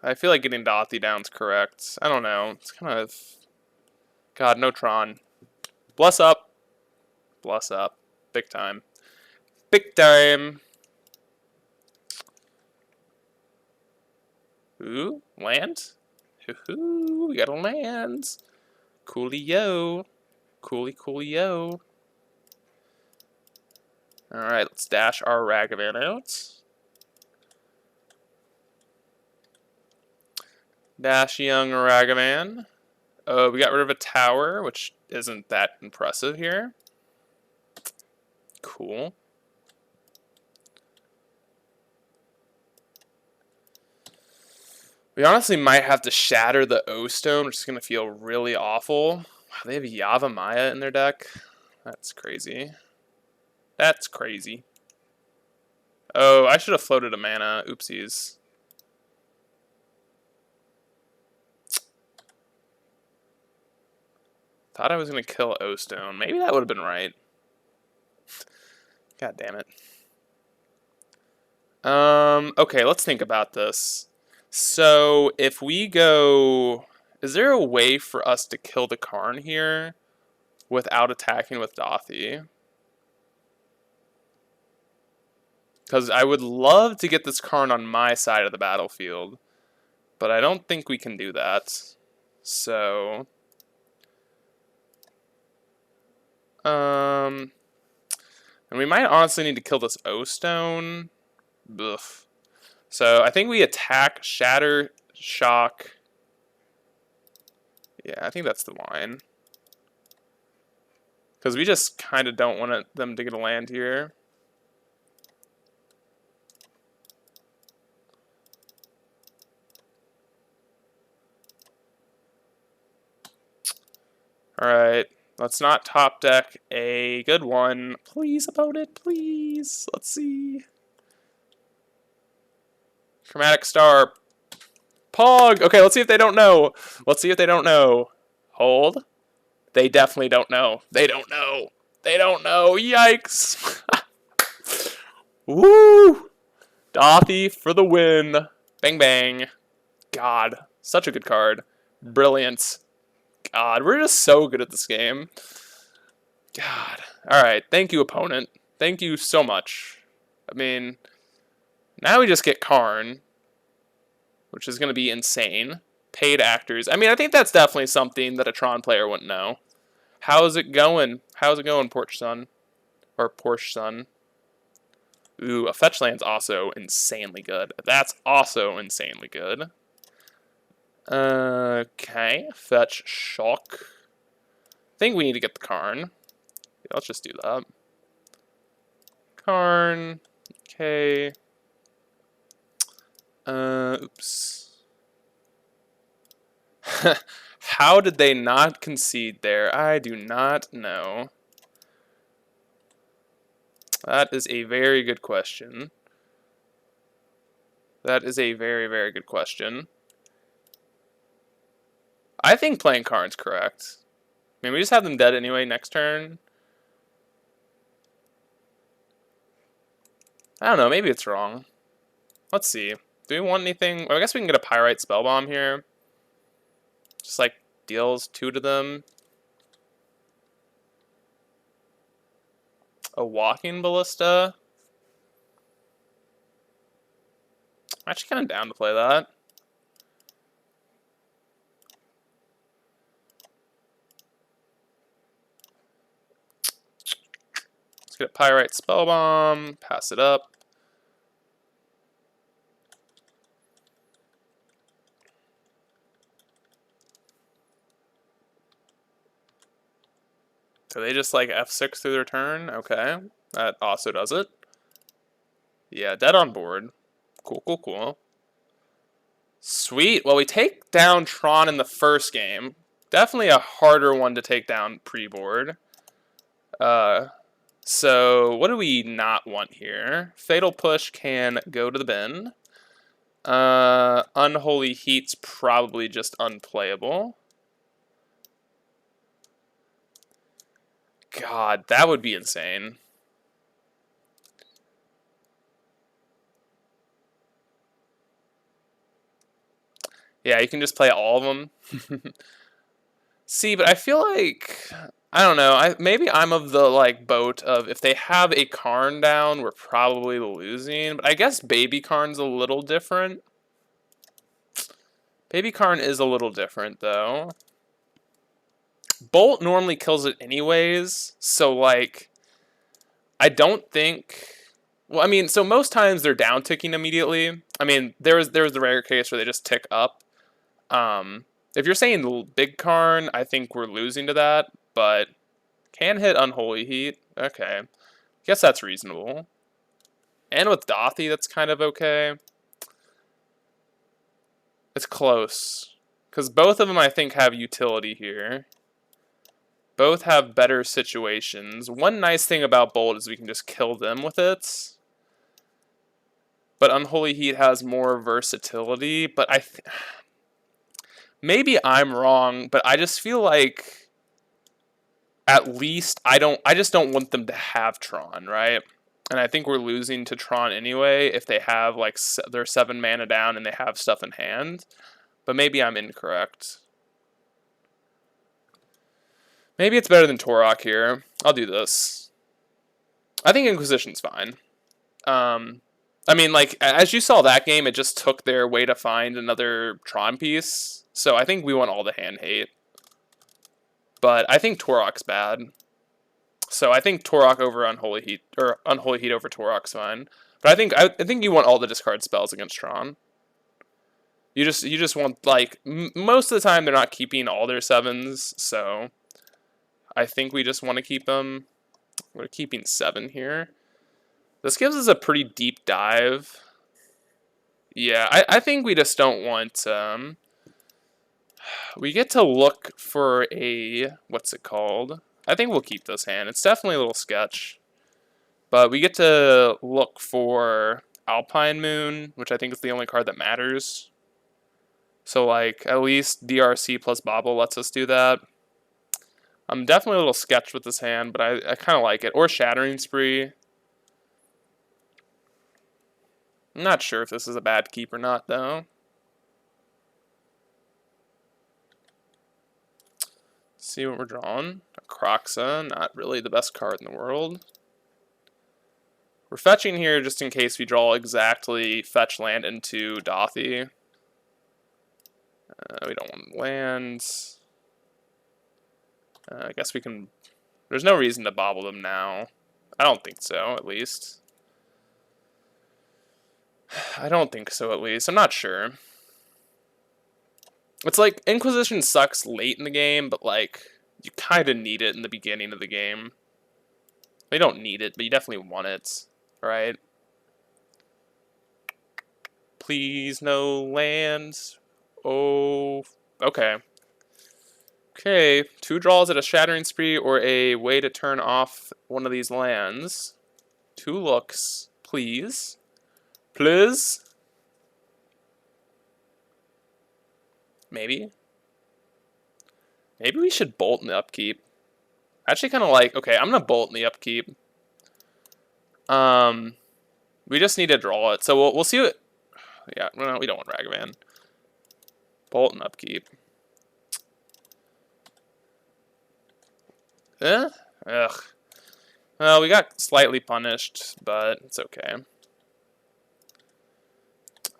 I feel like getting Dothy down's correct. I don't know. It's kind of... God, no Tron. Bless up. Bless up. Big time. Big time. Ooh, land? Hoo-hoo, we got a land. Coolio. Coolio. Alright, let's dash our Ragavan out. Dash young Ragavan. We got rid of a tower, which isn't that impressive here. Cool. We honestly might have to shatter the O-Stone, which is going to feel really awful. Wow, they have Yavimaya in their deck. That's crazy. That's crazy. Oh, I should have floated a mana. Oopsies. Thought I was going to kill O-Stone. Maybe that would have been right. God damn it. Okay, let's think about this. So, if we go... Is there a way for us to kill the Karn here without attacking with Dothy? Because I would love to get this Karn on my side of the battlefield, but I don't think we can do that. So... And we might honestly need to kill this O-Stone. Ugh. So I think we attack, shatter, shock. Yeah, I think that's the line. Because we just kind of don't want them to get a land here. Alright, let's not top deck a good one. Please, opponent, please. Let's see. Chromatic Star. Pog! Okay, let's see if they don't know. Let's see if they don't know. Hold. They definitely don't know. They don't know. They don't know. Yikes. Woo! Dothy for the win. Bang, bang. God, such a good card. Brilliant. God, we're just so good at this game. God. Alright, thank you, opponent. Thank you so much. I mean, now we just get Karn, which is going to be insane. Paid actors. I mean, I think that's definitely something that a Tron player wouldn't know. How's it going? How's it going, Porch Sun? Or Porsche Sun? Ooh, a fetch land's also insanely good. That's also insanely good. Okay, fetch shock. I think we need to get the Karn. Yeah, let's just do that. Karn. Okay. Oops. How did they not concede there? I do not know. That is a very good question. That is a very, very good question. I think playing Karn's correct. I mean, we just have them dead anyway next turn. I don't know, maybe it's wrong. Let's see. Do we want anything? Well, I guess we can get a Pyrite Spellbomb here. Just like deals 2 to them. A Walking Ballista. I'm actually kind of down to play that. Let's get a Pyrite Spellbomb. Pass it up. So they just like F6 through their turn? Okay. That also does it. Yeah, dead on board. Cool, cool, cool. Sweet. Well, we take down Tron in the first game. Definitely a harder one to take down pre-board. So what do we not want here? Fatal Push can go to the bin. Unholy Heat's probably just unplayable. God, that would be insane. Yeah, you can just play all of them. See, but I feel like I don't know. Maybe I'm of the like boat of if they have a Karn down, we're probably losing. But I guess Baby Karn's a little different. Baby Karn is a little different though. Bolt normally kills it anyways, so like I don't think. Well, I mean, so most times they're down ticking immediately. I mean, there was the rare case where they just tick up. If you're saying Big Karn, I think we're losing to that, but can hit Unholy Heat. Okay, guess that's reasonable. And with Dothy, that's kind of okay. It's close because both of them I think have utility here. Both have better situations. One nice thing about Bolt is we can just kill them with it. But Unholy Heat has more versatility. But maybe I'm wrong, but I just feel like at least I just don't want them to have Tron, right? And I think we're losing to Tron anyway if they have like their 7 mana down and they have stuff in hand. But maybe I'm incorrect. Maybe it's better than Torok here. I'll do this. I think Inquisition's fine. I mean, like, as you saw that game, it just took their way to find another Tron piece. So I think we want all the hand hate. But I think Torok's bad. So I think Torok over Unholy Heat, or Unholy Heat over Torok's fine. But I think you want all the discard spells against Tron. You just want, like, most of the time they're not keeping all their 7s, so I think we just want to keep them. We're keeping 7 here. This gives us a pretty deep dive. Yeah, I think we just don't want... we get to look for a... What's it called? I think we'll keep this hand. It's definitely a little sketch. But we get to look for Alpine Moon, which I think is the only card that matters. So, like, at least DRC plus Bobble lets us do that. I'm definitely a little sketched with this hand, but I kind of like it. Or Shattering Spree. I'm not sure if this is a bad keep or not, though. Let's see what we're drawing. A Croxa, not really the best card in the world. We're fetching here just in case we draw exactly fetch land into Dothy. We don't want lands. I guess we can... There's no reason to bobble them now. I don't think so, at least. I don't think so, at least. I'm not sure. It's like Inquisition sucks late in the game, but like you kind of need it in the beginning of the game. You don't need it, but you definitely want it, right? Please, no lands. Oh, okay. Okay, 2 draws at a Shattering Spree or a way to turn off one of these lands. 2 looks, please. Please? Maybe? Maybe we should bolt in the upkeep. Actually kind of like, okay, I'm going to bolt in the upkeep. We just need to draw it. So we'll see what, yeah, no, we don't want Ragavan. Bolt and upkeep. Ugh. Well, we got slightly punished, but it's okay.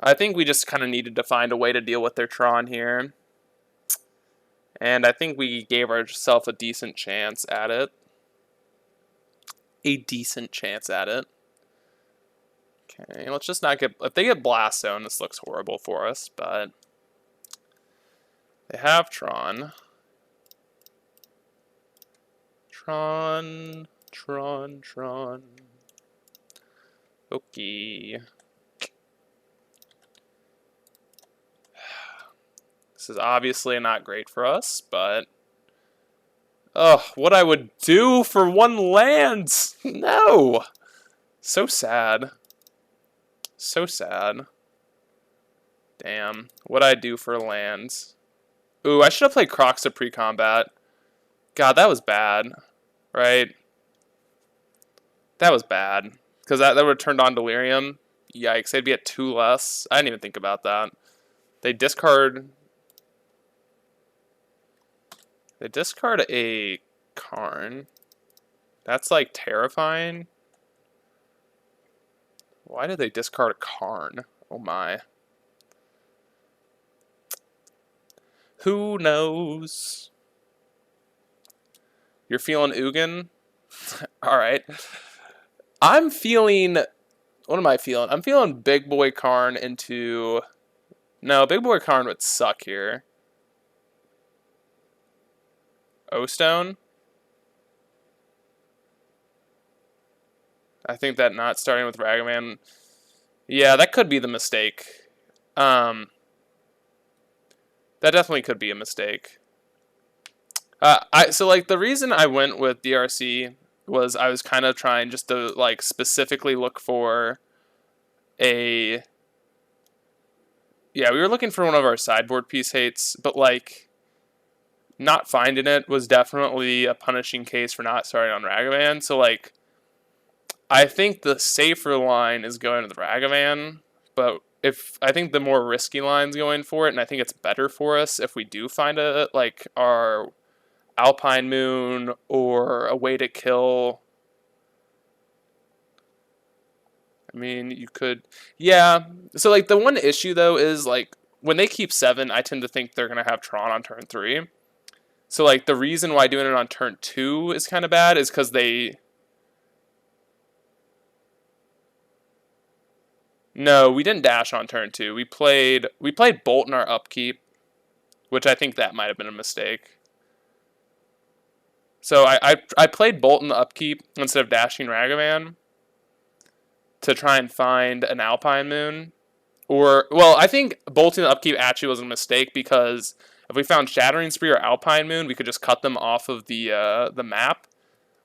I think we just kind of needed to find a way to deal with their Tron here. And I think we gave ourselves a decent chance at it. Okay, let's just not get... If they get Blast Zone, this looks horrible for us, but... They have Tron. Tron. Okay. This is obviously not great for us, but... Ugh, what I would do for 1 land! No! So sad. So sad. Damn. What'd I do for lands? Ooh, I should have played Crocs to pre-combat. God, that was bad. Right? That was bad. Because that would have turned on Delirium. Yikes, they'd be at 2 less. I didn't even think about that. They discard... They discard a Karn. That's, like, terrifying. Why did they discard a Karn? Oh, my. Who knows? You're feeling Ugin? Alright. I'm feeling... What am I feeling? I'm feeling Big Boy Karn into... No, Big Boy Karn would suck here. O-Stone? I think that not starting with Ragavan... Yeah, that could be the mistake. That definitely could be a mistake. So like the reason I went with DRC was I was kind of trying just to like specifically look for a... Yeah, we were looking for one of our sideboard piece hates, but like not finding it was definitely a punishing case for not starting on Ragavan. So like I think the safer line is going with Ragavan, but if I think the more risky line's going for it, and I think it's better for us if we do find a like our Alpine Moon or a way to kill. I mean, you could, yeah. So like the one issue though is like when they keep 7, I tend to think they're gonna have Tron on turn 3. So like the reason why doing it on turn 2 is kind of bad is because they... No, we didn't dash on turn 2. We played Bolt in our upkeep, which I think that might have been a mistake. So I played Bolt in the upkeep instead of dashing Ragavan to try and find an Alpine Moon. Or, well, I think bolting the upkeep actually was a mistake because if we found Shattering Spree or Alpine Moon, we could just cut them off of the map,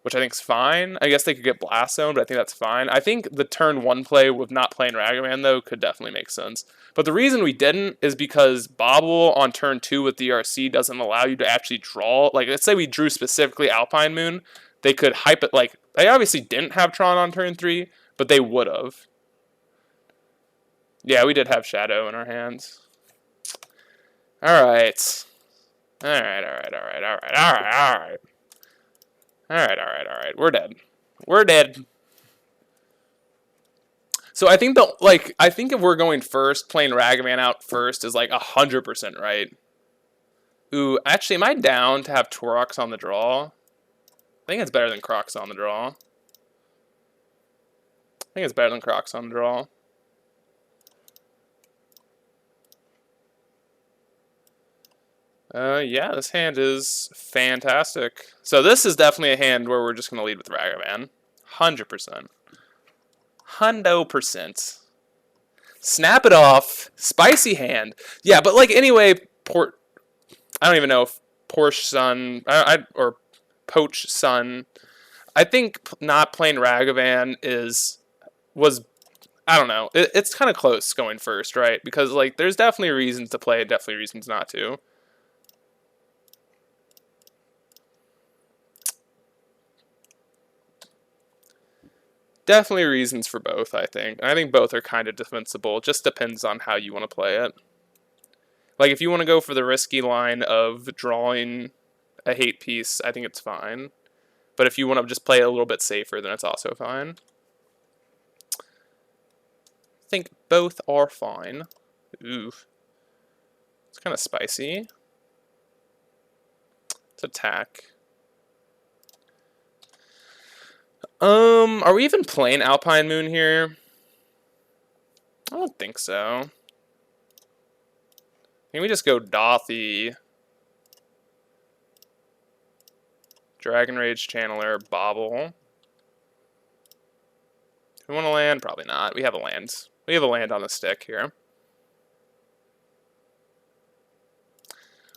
which I think is fine. I guess they could get Blast Zone, but I think that's fine. I think the turn 1 play with not playing Ragavan, though, could definitely make sense. But the reason we didn't is because Bobble on turn 2 with DRC doesn't allow you to actually draw. Like, let's say we drew specifically Alpine Moon, they could hype it, like, they obviously didn't have Tron on turn 3, but they would have. Yeah, we did have Shadow in our hands. Alright. Alright. We're dead. We're dead. So I think I think if we're going first, playing Ragavan out first is like 100% right. Ooh, actually, am I down to have Torox on the draw? I think it's better than Crocs on the draw. I think it's better than Crocs on the draw. Yeah, this hand is fantastic. So this is definitely a hand where we're just going to lead with Ragavan. 100%. Hundo percent. Snap it off. Spicy hand. Yeah, but like anyway, I don't even know if Porsche Sun or Poach Sun. I think not playing Ragavan was I don't know. It's kind of close going first, right? Because like there's definitely reasons to play it, definitely reasons not to. Definitely reasons for both, I think. I think both are kind of defensible. It just depends on how you want to play it. Like, if you want to go for the risky line of drawing a hate piece, I think it's fine. But if you want to just play it a little bit safer, then it's also fine. I think both are fine. Ooh. It's kind of spicy. Let's attack. Are we even playing Alpine Moon here? I don't think so. Can we just go Dothy, Dragon Rage Channeler, Bobble? Do we want to land? Probably not. We have a land. We have a land on the stick here.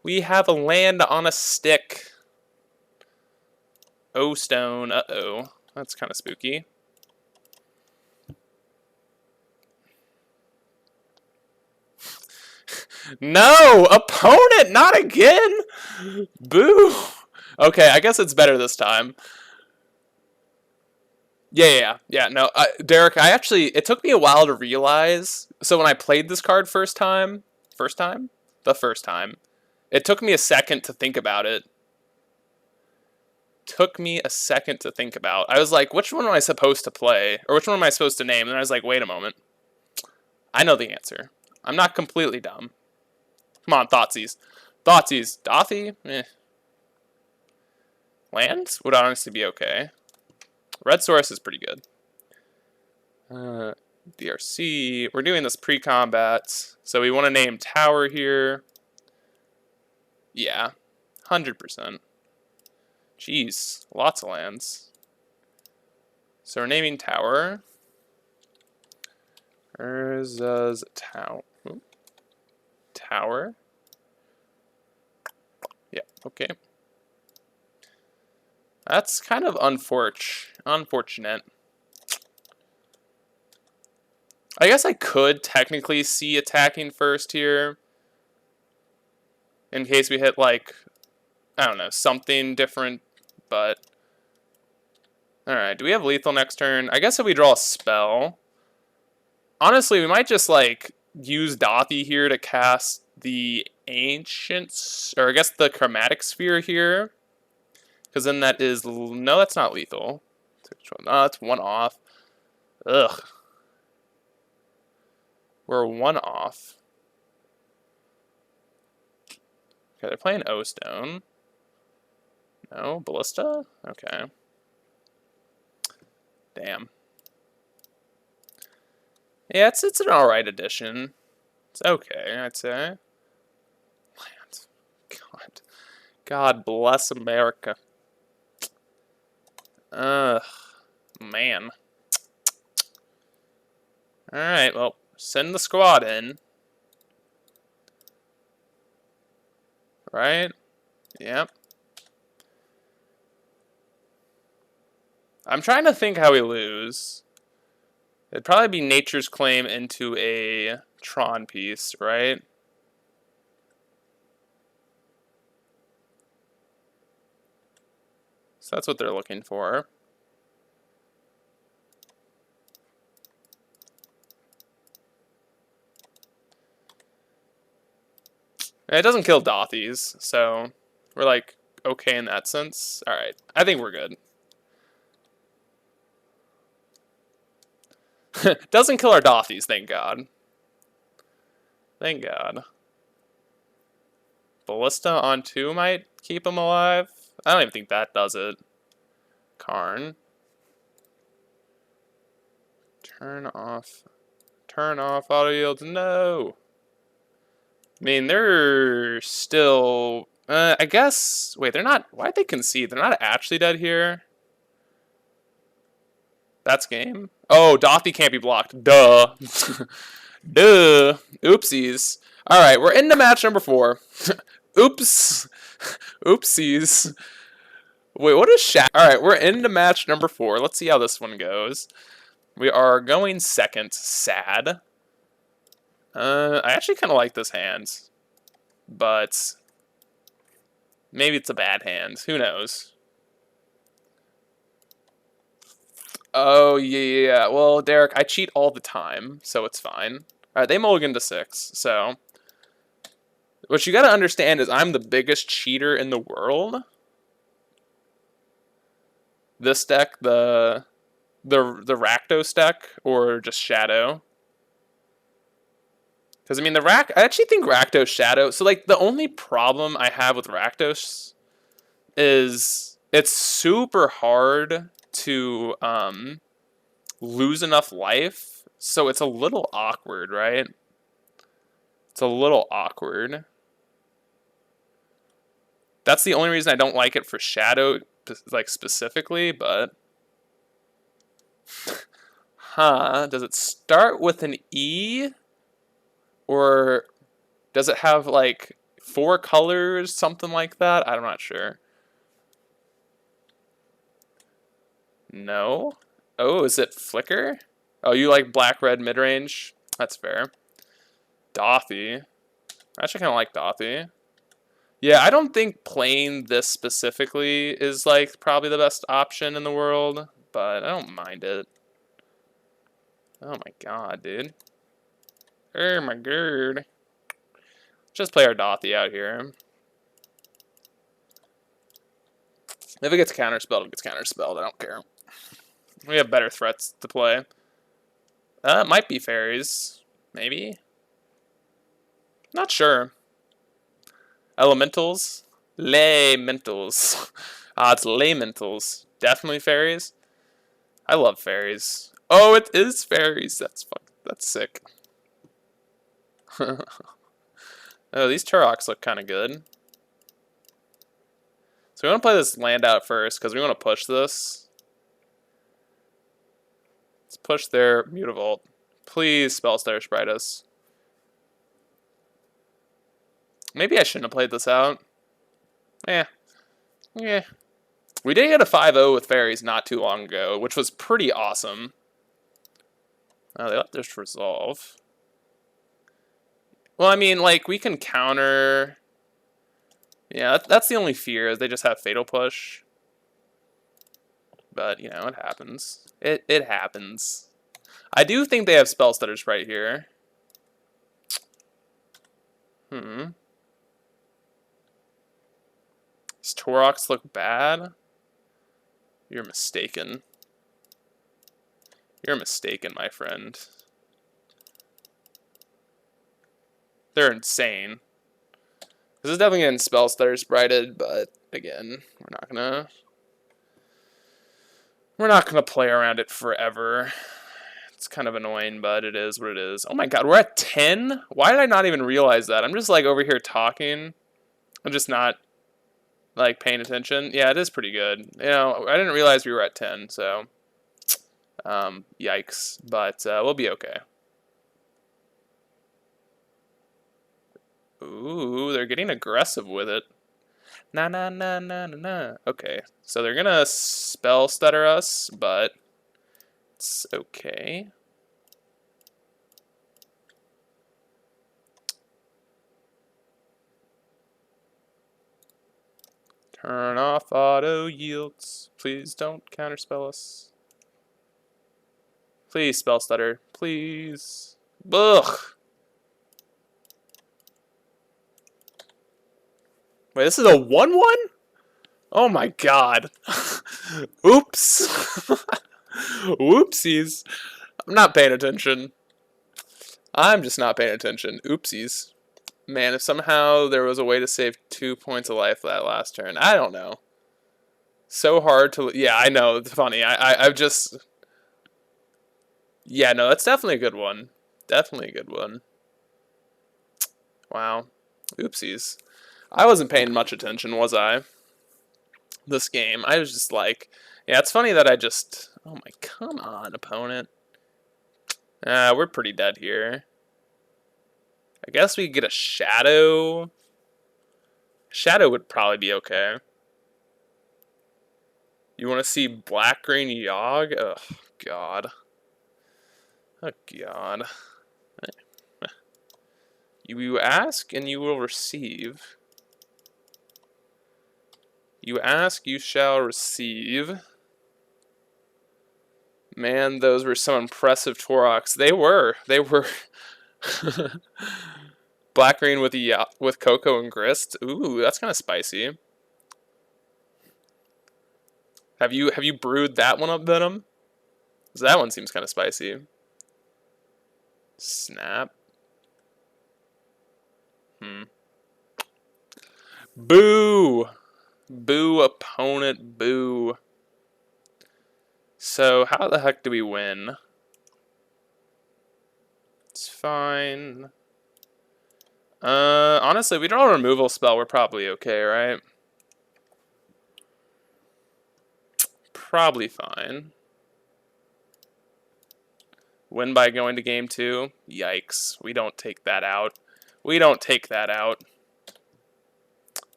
We have a land on a stick. Oh, stone. Uh-oh. That's kind of spooky. No! Opponent! Not again! Boo! Okay, I guess it's better this time. Yeah. No, Derek, it took me a while to realize. So when I played this card the first time, it took me a second to think about it. I was like, which one am I supposed to play? Or which one am I supposed to name? And I was like, wait a moment. I know the answer. I'm not completely dumb. Come on, Thoughtseize. Dothy? Eh. Land would honestly be okay. Red Source is pretty good. DRC. We're doing this pre-combat. So we want to name Tower here. Yeah. 100%. Jeez. Lots of lands. So we're naming Tower. Urza's Tower. Yeah, okay. That's kind of unfortunate. I guess I could technically see attacking first here. In case we hit, like, I don't know, something different, but... Alright, do we have lethal next turn? I guess if we draw a spell... Honestly, we might just, like, use Dothy here to cast the Ancients... Or I guess the Chromatic Sphere here. Because then that is... No, that's not lethal. No, that's one off. Ugh. We're one off. Okay, they're playing O-Stone. No? Ballista? Okay. Damn. Yeah, it's an alright addition. It's okay, I'd say. Land. God bless America. Ugh. Man. Alright, well, send the squad in. Right? Yep. I'm trying to think how we lose. It'd probably be Nature's Claim into a Tron piece, right? So that's what they're looking for. And it doesn't kill Dothies, so we're like okay in that sense. Alright, I think we're good. Doesn't kill our Dothies, thank God. Thank God. Ballista on 2 might keep him alive. I don't even think that does it. Karn. Turn off auto yields. No. I mean, they're still... I guess... Wait, they're not... Why'd they concede? They're not actually dead here. That's game. Oh, Dothy can't be blocked. Duh. Duh. Oopsies. Alright, we're into match number 4. Oops. Oopsies. Wait, what is Shat? Alright, we're into match number 4. Let's see how this one goes. We are going second. Sad. I actually kind of like this hand. But maybe it's a bad hand. Who knows? Oh, yeah. Well, Derek, I cheat all the time, so it's fine. Alright, they mulligan to 6, so... What you gotta understand is I'm the biggest cheater in the world. This deck, the Rakdos deck, or just Shadow. Because, I mean, I actually think Rakdos Shadow... So, like, the only problem I have with Rakdos is it's super hard to lose enough life. So it's a little awkward, right? It's a little awkward. That's the only reason I don't like it for Shadow, like, specifically, but... Huh. Does it start with an E? Or does it have, like, 4 colors, something like that? I'm not sure. No. Oh, is it Flicker? Oh, you like black-red mid-range? That's fair. Dothy. I actually kind of like Dothy. Yeah, I don't think playing this specifically is, like, probably the best option in the world, but I don't mind it. Oh my god, dude. Oh my god. Just play our Dothy out here. If it gets counterspelled, it gets counterspelled. I don't care. We have better threats to play. It might be Faeries. Maybe? Not sure. Elementals? Laymentals. It's Laymentals. Definitely Faeries. I love Faeries. Oh, it is Faeries. That's sick. Oh, these Turoks look kind of good. So we want to play this land out first, because we want to push this. Let's push their Mutavault. Please Spellstutter Sprite us. Maybe I shouldn't have played this out. Yeah. We did get a 5-0 with Faeries not too long ago, which was pretty awesome. Oh, they let this resolve. Well, I mean, like, we can counter... Yeah, that's the only fear, is they just have Fatal Push. But, you know, it happens. It happens. I do think they have Spellstutter Sprite here. Does Toroks look bad? You're mistaken. You're mistaken, my friend. They're insane. This is definitely getting Spellstutter Sprited, but again, we're not gonna play around it forever. It's kind of annoying, but it is what it is. Oh my god, we're at 10? Why did I not even realize that? I'm just like over here talking. I'm just not like paying attention. Yeah, it is pretty good. You know, I didn't realize we were at 10, so yikes. But we'll be okay. Ooh, they're getting aggressive with it. Na na na na na na. Okay, so they're gonna spell stutter us, but it's okay. Turn off auto yields. Please don't counterspell us. Please spell stutter. Please. Ugh. Wait, this is a 1-1? Oh my god. Oops. Whoopsies. I'm not paying attention. I'm just not paying attention. Oopsies. Man, if somehow there was a way to save 2 points of life that last turn. I don't know. So hard to... Yeah, I know. It's funny. I've just... Yeah, no, that's definitely a good one. Definitely a good one. Wow. Oopsies. I wasn't paying much attention, was I? This game. I was just like, yeah, it's funny that I just, oh my, come on, opponent. We're pretty dead here. I guess we could get a shadow. Shadow would probably be okay. You want to see black green Yogg? Oh god. Oh god. You ask and you will receive. You ask, you shall receive. Man, those were some impressive Toroks. They were. They were. Black green with cocoa and grist. Ooh, that's kind of spicy. Have you brewed that one up, Venom? 'Cause that one seems kind of spicy. Snap. Boo! Boo, opponent, boo. So, how the heck do we win? It's fine. Honestly, if we draw a removal spell, we're probably okay, right? Probably fine. Win by going to game 2? Yikes. We don't take that out. We don't take that out.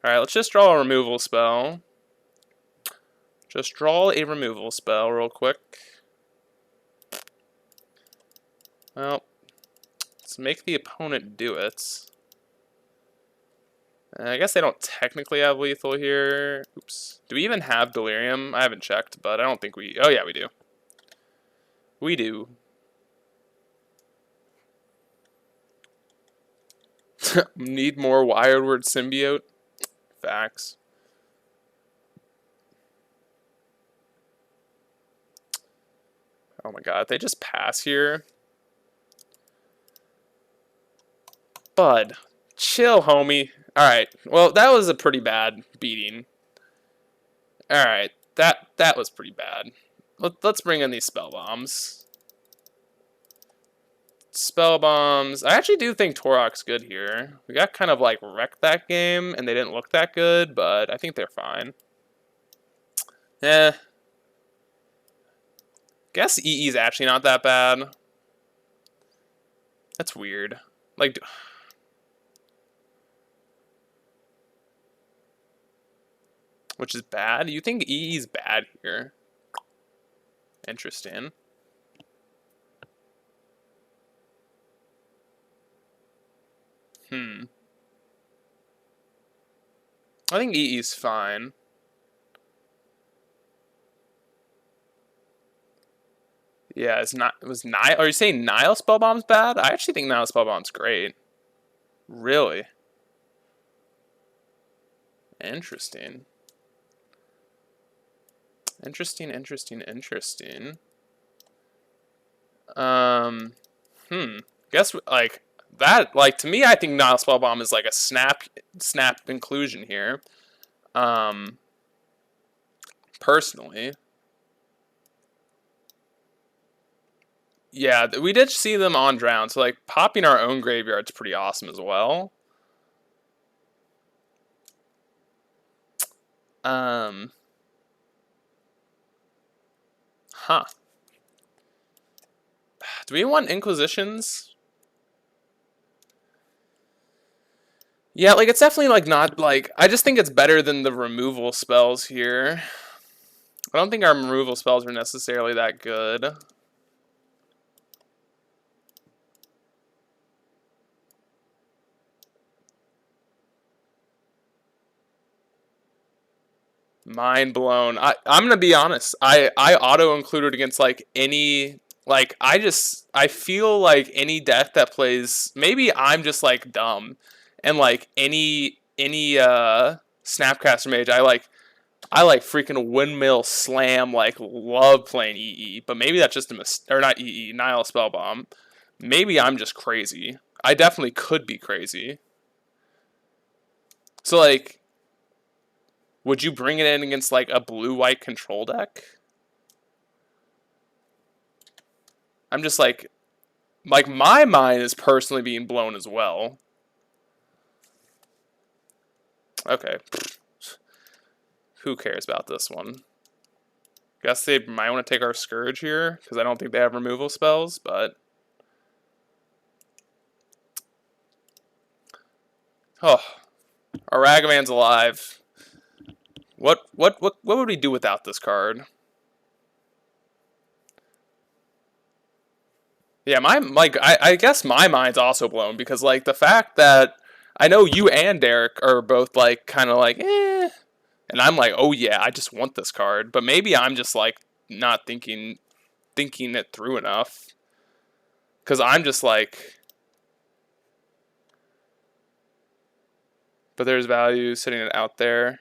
Alright, let's just draw a removal spell. Just draw a removal spell real quick. Well, let's make the opponent do it. I guess they don't technically have lethal here. Oops. Do we even have delirium? I haven't checked, but I don't think we... Oh yeah, we do. We do. Need more Wiredward symbiote? Facts. Oh my god, if they just pass here. Bud, chill, homie. Alright, well, that was a pretty bad beating. Alright, that was pretty bad. Let's bring in these spell bombs. Spell bombs. I actually do think Torok's good here. We got kind of like wrecked that game, and they didn't look that good, but I think they're fine. Guess EE's actually not that bad. That's weird. Like, which is bad? You think EE's bad here? Interesting. I think EE's fine. Yeah, it's not. It was Nile. Are you saying Nile Spellbomb's bad? I actually think Nile Spellbomb's great. Really? Interesting. Interesting. Guess like that. Like to me, I think Nile Spellbomb is like a snap inclusion here. Personally. Yeah, we did see them on drown, so like popping our own graveyard's pretty awesome as well. Huh. Do we want Inquisitions? Yeah, like it's definitely like not like I just think it's better than the removal spells here. I don't think our removal spells are necessarily that good. Mind blown. I'm gonna be honest. I auto included against like any like I feel like any deck that plays maybe I'm just like dumb and like any Snapcaster Mage I like freaking windmill slam like love playing EE, but maybe that's just a or not EE, Nile Spellbomb. Maybe I'm just crazy. I definitely could be crazy. So like would you bring it in against like a blue-white control deck? I'm just like my mind is personally being blown as well. Okay. Who cares about this one? Guess they might want to take our Scourge here, because I don't think they have removal spells, but... Oh, our Ragavan's alive. What would we do without this card? Yeah, I guess my mind's also blown, because, like, the fact that I know you and Derek are both, like, kind of like, eh, and I'm like, oh yeah, I just want this card, but maybe I'm just, like, not thinking it through enough, because I'm just like, but there's value sitting it out there.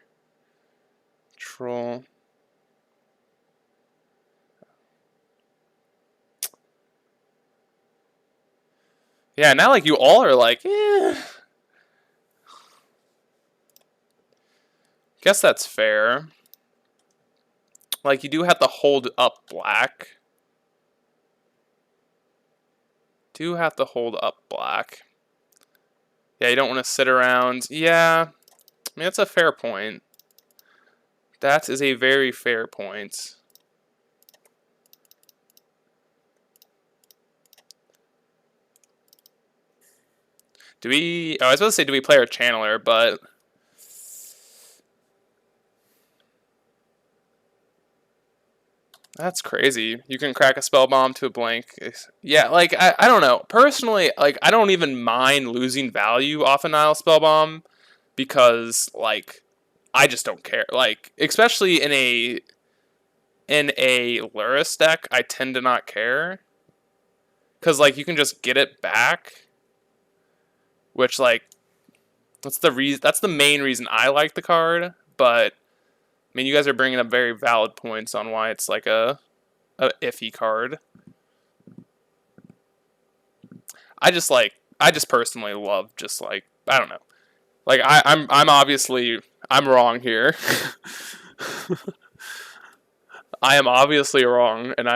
Troll. Yeah, now, like, you all are like, eh. Guess that's fair. Like, you do have to hold up black. Do have to hold up black. Yeah, you don't want to sit around. Yeah, I mean, that's a fair point. That is a very fair point. Do we... Oh, I was supposed to say, do we play our Channeler, but... That's crazy. You can crack a spell bomb to a blank. Yeah, like, I don't know. Personally, like, I don't even mind losing value off a Nile spell bomb, because, like, I just don't care. Like, especially in a Lurrus deck, I tend to not care. Because, like, you can just get it back. Which, like, that's the main reason I like the card. But, I mean, you guys are bringing up very valid points on why it's, like, a iffy card. I just personally love just, like, I don't know. Like, I'm obviously, I'm wrong here. I am obviously wrong, and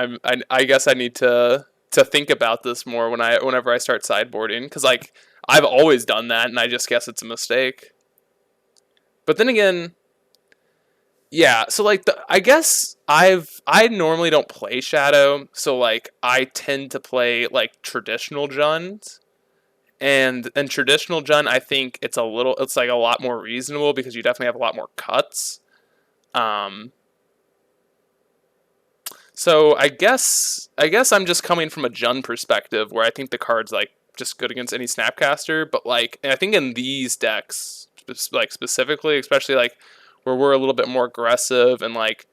I guess I need to think about this more whenever I start sideboarding, because, like, I've always done that, and I just guess it's a mistake. But then again, yeah. So, like, I guess I normally don't play Shadow, so, like, I tend to play, like, traditional Jund. And in traditional Jund, I think it's like a lot more reasonable, because you definitely have a lot more cuts. So I guess I'm just coming from a Jund perspective, where I think the card's, like, just good against any Snapcaster, but, like, and I think in these decks, like, specifically, especially, like, where we're a little bit more aggressive, and, like,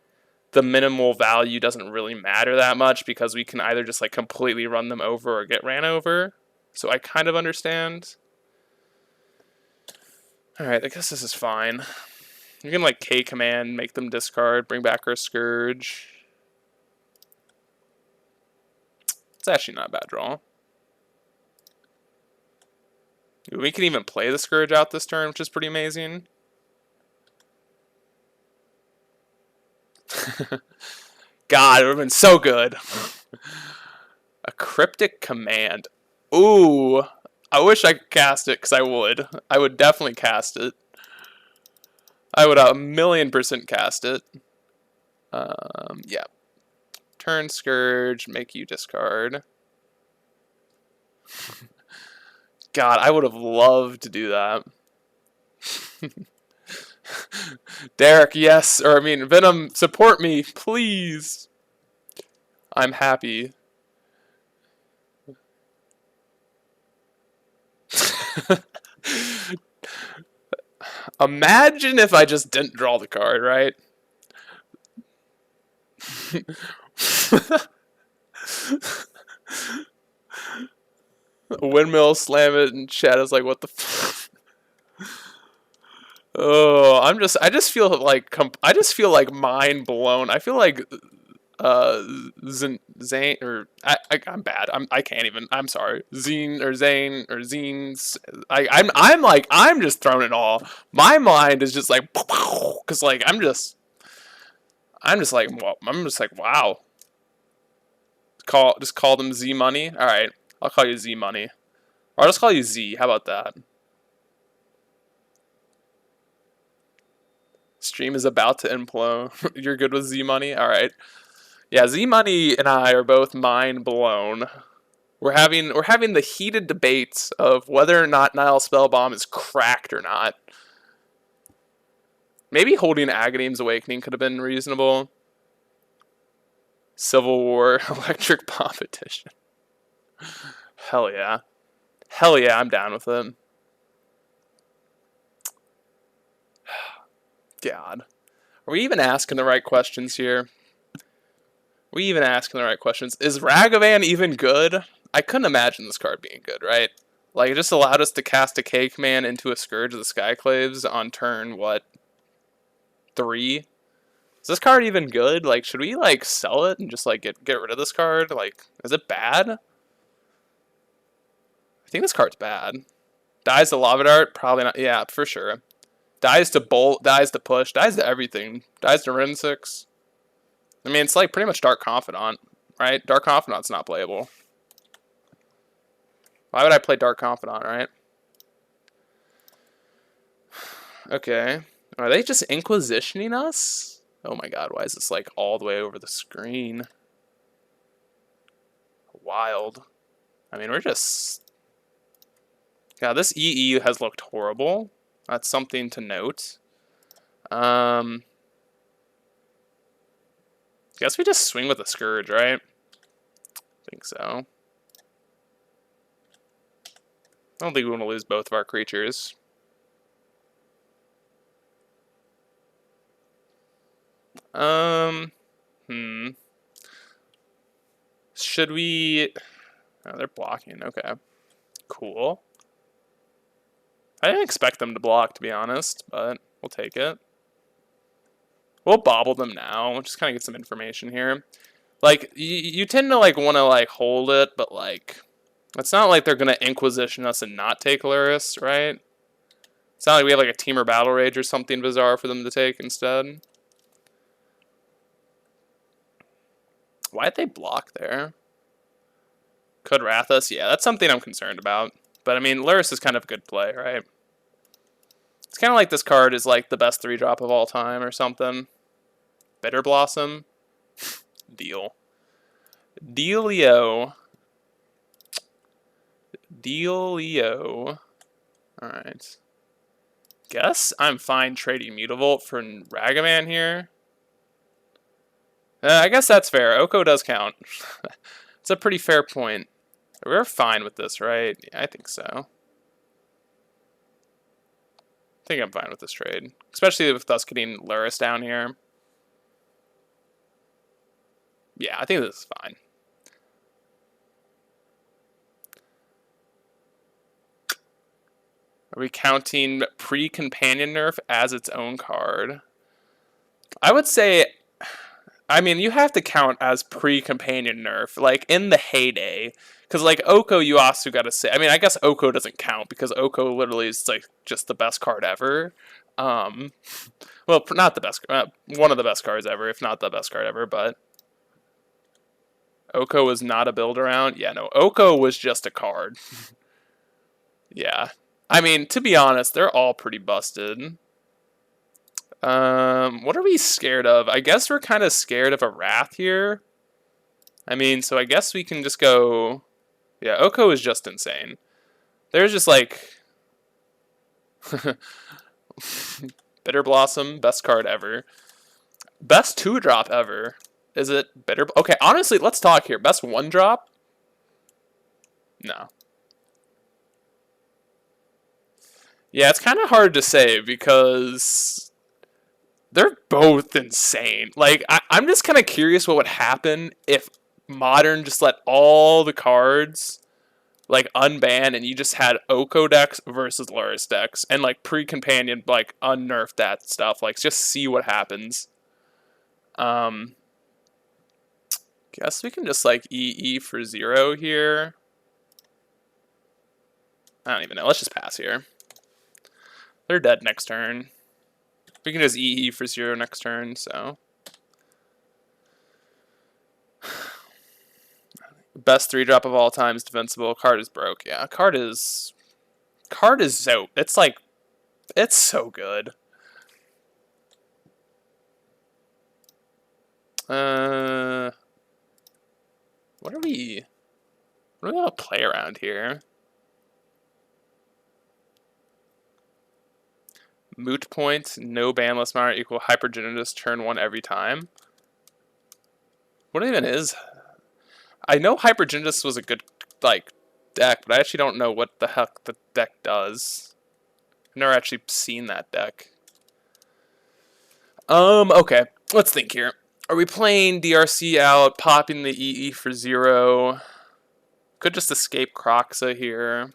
the minimal value doesn't really matter that much, because we can either just, like, completely run them over or get ran over. So I kind of understand. Alright, I guess this is fine. You can, like, K command, make them discard, bring back our Scourge. It's actually not a bad draw. We can even play the Scourge out this turn, which is pretty amazing. God, it would have been so good. A Cryptic Command. Ooh, I wish I could cast it, because I would. I would definitely cast it. I would 1,000,000% cast it. Yeah. Turn Scourge, make you discard. God, I would have loved to do that. Derek, yes. Or, I mean, Venom, support me, please. I'm happy. Imagine if I just didn't draw the card, right? Windmill, slam it, and Shadow's like, what the f. Oh, I just feel like mind blown. I feel like Zane, or I'm bad. I can't even. I'm sorry. Zine or Zane or Zines. I'm like, I'm just throwing it all. My mind is just like, because, like, I'm just like, well, I'm just like, wow. Just call them Z Money. All right, I'll call you Z Money, or I'll just call you Z. How about that? Stream is about to implode. You're good with Z Money? Alright. Yeah, Z Money and I are both mind blown. We're having the heated debates of whether or not Nile Spellbomb is cracked or not. Maybe holding Agadeem's Awakening could have been reasonable. Civil War Electric Bomb Edition. Hell yeah. Hell yeah, I'm down with it. God. Are we even asking the right questions here? Are we even asking the right questions? Is Ragavan even good? I couldn't imagine this card being good, right? Like, it just allowed us to cast a Cake Man into a Scourge of the Skyclaves on turn, what, 3? Is this card even good? Like, should we, like, sell it and just, like, get rid of this card? Like, is it bad? I think this card's bad. Dies to Lava Dart? Probably not. Yeah, for sure. Dies to Bolt, dies to Push, dies to everything. Dies to Rin 6. I mean, it's like pretty much Dark Confidant, right? Dark Confidant's not playable. Why would I play Dark Confidant, right? Okay. Are they just Inquisitioning us? Oh my god, why is this like all the way over the screen? Wild. I mean, we're just... God, this EE has looked horrible. That's something to note. Guess we just swing with a Scourge, right? I think so. I don't think we want to lose both of our creatures. Should we... Oh, they're blocking. Okay. Cool. I didn't expect them to block, to be honest, but we'll take it. We'll bobble them now. We'll just kind of get some information here. Like, you tend to, like, want to, like, hold it, but, like, it's not like they're going to Inquisition us and not take Luris, right? It's not like we have, like, a Teamer Battle Rage or something bizarre for them to take instead. Why'd they block there? Could Wrath us? Yeah, that's something I'm concerned about. But, I mean, Luris is kind of a good play, right? It's kind of like this card is, like, the best 3-drop of all time or something. Bitter Blossom. Deal. Dealio. Dealio. Alright. Guess I'm fine trading Mutavault for Ragavan here. I guess that's fair. Oko does count. It's a pretty fair point. We're fine with this, right? Yeah, I think so. I think I'm fine with this trade. Especially with us getting Luris down here. Yeah, I think this is fine. Are we counting pre-companion nerf as its own card? I would say... I mean, you have to count as pre-companion nerf, like, in the heyday. Because, like, Oko, you also got to say... I mean, I guess Oko doesn't count, because Oko literally is, like, just the best card ever. Well, not the best... one of the best cards ever, if not the best card ever, but... Oko was not a build-around? Yeah, no, Oko was just a card. Yeah. I mean, to be honest, they're all pretty busted. What are we scared of? I guess we're kind of scared of a Wrath here. I mean, so I guess we can just go... Yeah, Oko is just insane. There's just like... Bitter Blossom, best card ever. Best 2-drop ever. Is it Bitter... Okay, honestly, let's talk here. Best 1-drop? No. Yeah, it's kind of hard to say because... They're both insane. Like, I'm just kind of curious what would happen if Modern just let all the cards, like, unban and you just had Oko decks versus Luris decks. And, like, pre-companion, like, unnerf that stuff. Like, just see what happens. Guess we can just, like, EE for 0 here. I don't even know. Let's just pass here. They're dead next turn. We can just EE for 0 next turn, so. Best 3-drop of all time is defensible. Card is broke. Yeah, card is so, it's like, it's so good. What do we want to play around here? Moot point, no banless modern equal hypergenesis turn 1 every time. What even is? I know hypergenesis was a good like deck, but I actually don't know what the heck the deck does. I've never actually seen that deck. Okay. Let's think here. Are we playing DRC out, popping the EE for 0? Could just escape Croxa here.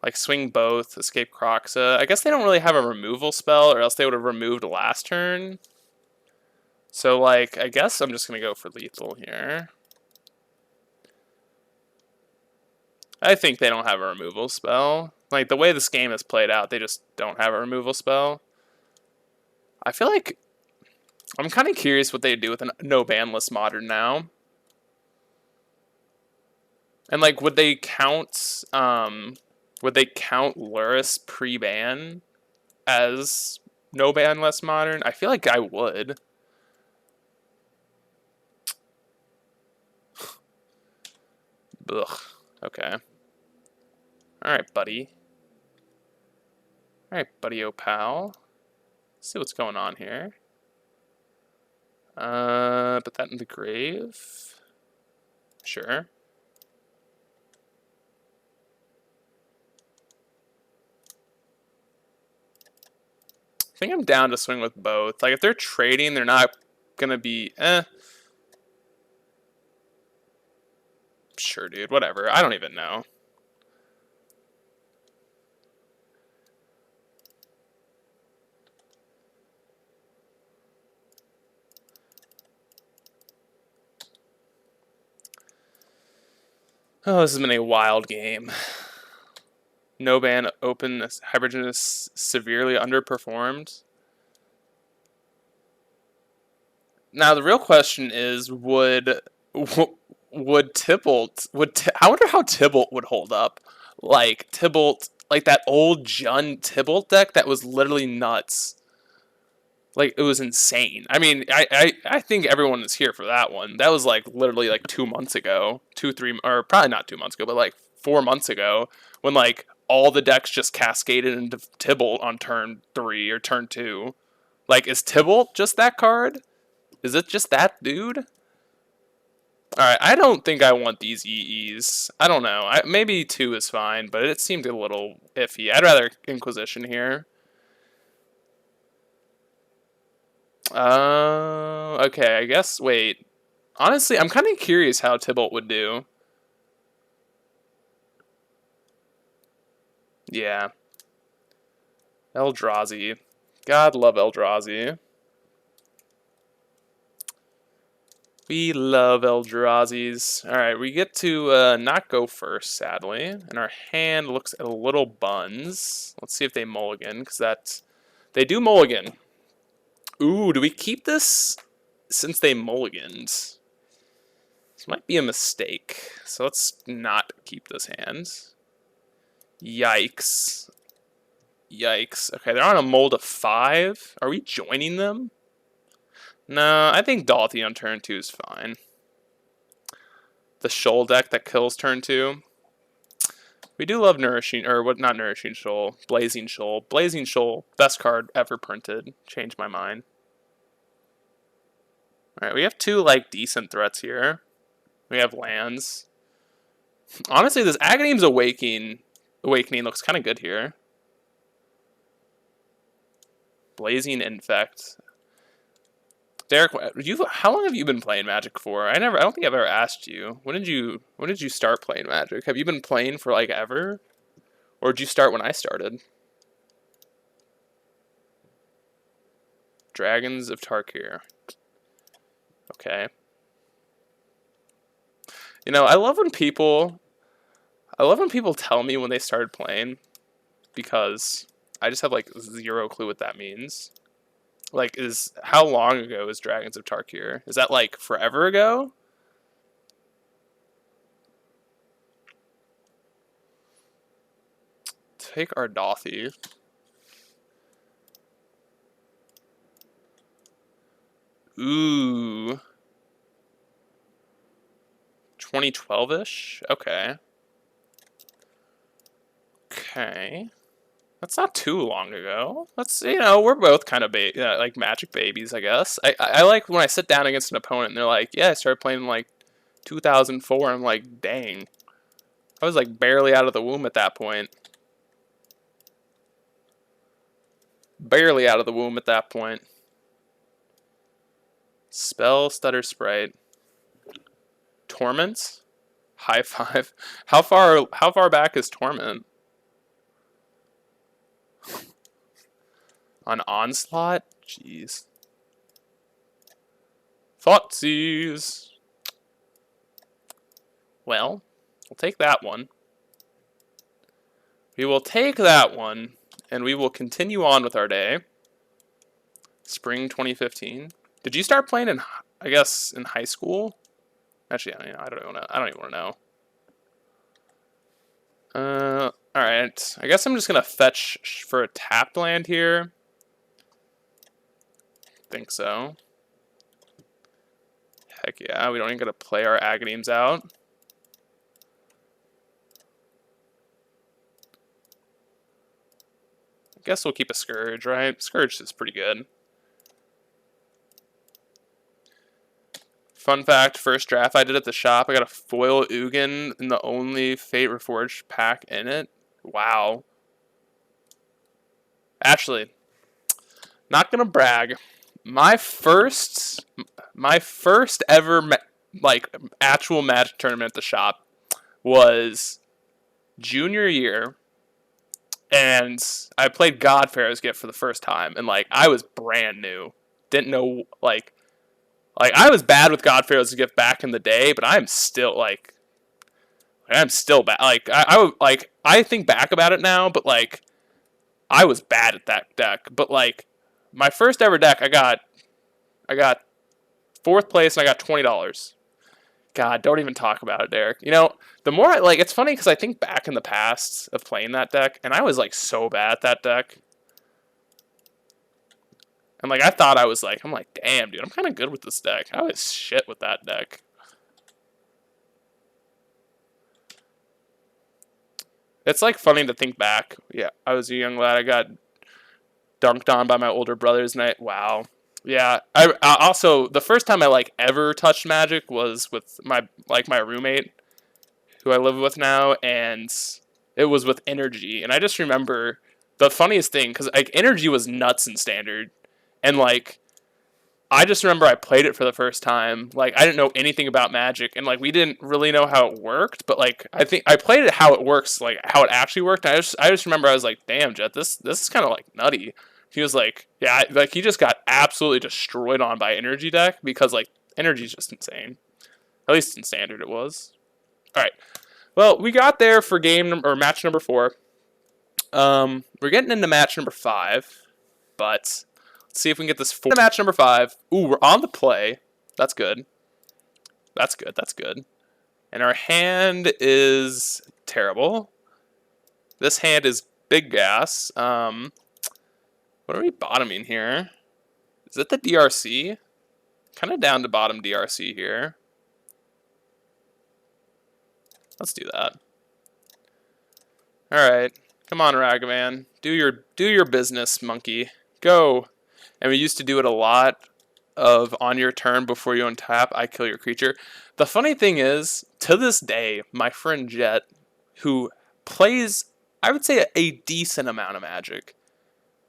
Like, swing both, escape Croxa. I guess they don't really have a removal spell, or else they would have removed last turn. So, like, I guess I'm just going to go for lethal here. I think they don't have a removal spell. Like, the way this game is played out, they just don't have a removal spell. I feel like I'm kind of curious what they do with a no banless modern now. And like, would they count Luris pre-ban as no banless modern? I feel like I would. Ugh. Okay. Alright, buddy. Alright, buddy, oh pal. Let's see what's going on here. Put that in the grave. Sure. I think I'm down to swing with both. Like, if they're trading, they're not gonna be, Sure, dude, whatever. I don't even know. Oh, this has been a wild game. No ban open, Hypergenesis severely underperformed. Now the real question is, would Tybalt I wonder how Tybalt would hold up. Like Tybalt, like that old Jund Tybalt deck that was literally nuts. Like, it was insane. I mean, I think everyone is here for that one. That was like literally like 2 months ago, 3, or probably not 2 months ago, but like 4 months ago, when like all the decks just cascaded into Tybalt on turn 3 or turn 2. Like, is Tybalt just that card? Is it just that dude? Alright, I don't think I want these EEs. I don't know. Maybe 2 is fine, but it seemed a little iffy. I'd rather Inquisition here. Okay, I guess, wait. Honestly, I'm kind of curious how Tybalt would do. Yeah. Eldrazi. God love Eldrazi. We love Eldrazi's. Alright, we get to not go first, sadly. And our hand looks a little buns. Let's see if they mulligan, because that's... They do mulligan. Ooh, do we keep this since they mulliganed? This might be a mistake. So let's not keep this hand. Yikes. Yikes. Okay, they're on a mold of 5. Are we joining them? No, I think Dalthy on turn 2 is fine. The Shoal deck that kills turn 2. We do love Nourishing, or what? Not Nourishing Shoal. Blazing Shoal. Blazing Shoal, best card ever printed. Changed my mind. Alright, we have 2, like, decent threats here. We have lands. Honestly, this Aghanim's Awakening looks kind of good here. Blazing Infect. Derek, how long have you been playing Magic for? I don't think I've ever asked you. When did you start playing Magic? Have you been playing for like ever? Or did you start when I started? Dragons of Tarkir. Okay. You know, I love when people tell me when they started playing, because I just have like 0 clue what that means. Like, how long ago is Dragons of Tarkir? Is that like forever ago? Take our Dothy. Ooh. 2012-ish? Okay. Okay. That's not too long ago. That's, you know, we're both kind of like Magic babies, I guess. I like when I sit down against an opponent and they're like, yeah, I started playing in like 2004. I'm like, dang. I was like barely out of the womb at that point. Barely out of the womb at that point. Spell, Stutter Sprite. Torment? High five. How far back is Torment? On Onslaught? Jeez. Thoughtseize. Well, we'll take that one. We will take that one, and we will continue on with our day. Spring 2015. Did you start playing in, I guess, in high school? Actually, I don't even want to know. Alright. I guess I'm just going to fetch for a tapped land here. Think so. Heck yeah, we don't even got to play our Agadeems out. I guess we'll keep a Scourge, right? Scourge is pretty good. Fun fact, first draft I did at the shop, I got a foil Ugin in the only Fate Reforged pack in it. Wow. Actually, not gonna brag. My first ever like actual Magic tournament at the shop was junior year, and I played God Pharaoh's Gift for the first time, and like I was brand new, didn't know like I was bad with God Pharaoh's Gift back in the day, but I'm still bad. Like I think back about it now, but like I was bad at that deck. But like my first ever deck, I got fourth place and I got $20. God, don't even talk about it, Derek. You know, the more it's funny because I think back in the past of playing that deck, and I was like so bad at that deck. And like I thought I was like, I'm like, damn, dude, I'm kind of good with this deck. I was shit with that deck. It's like funny to think back. Yeah, I was a young lad. I got dunked on by my older brothers, and wow. Yeah, I also the first time I like ever touched Magic was with my roommate who I live with now, and it was with Energy. And I just remember the funniest thing because like Energy was nuts in Standard, and like I just remember I played it for the first time. Like I didn't know anything about Magic, and like we didn't really know how it worked. But like I think I played it how it works, like how it actually worked. And I just remember I was like, "Damn, Jet, this is kind of like nutty." He was like, "Yeah, like he just got absolutely destroyed on by Energy deck because like Energy's just insane. At least in Standard it was." All right. Well, we got there for match number 4. We're getting into match number 5, but let's see if we can get this match number 5. Ooh, we're on the play. That's good. That's good. That's good. And our hand is terrible. This hand is big gas. What are we bottoming here? Is it the DRC? Kind of down to bottom DRC here. Let's do that. All right. Come on, Ragavan. Do your business, monkey. Go. And we used to do it a lot of on your turn before you untap, I kill your creature. The funny thing is, to this day, my friend Jet, who plays, I would say, a decent amount of Magic,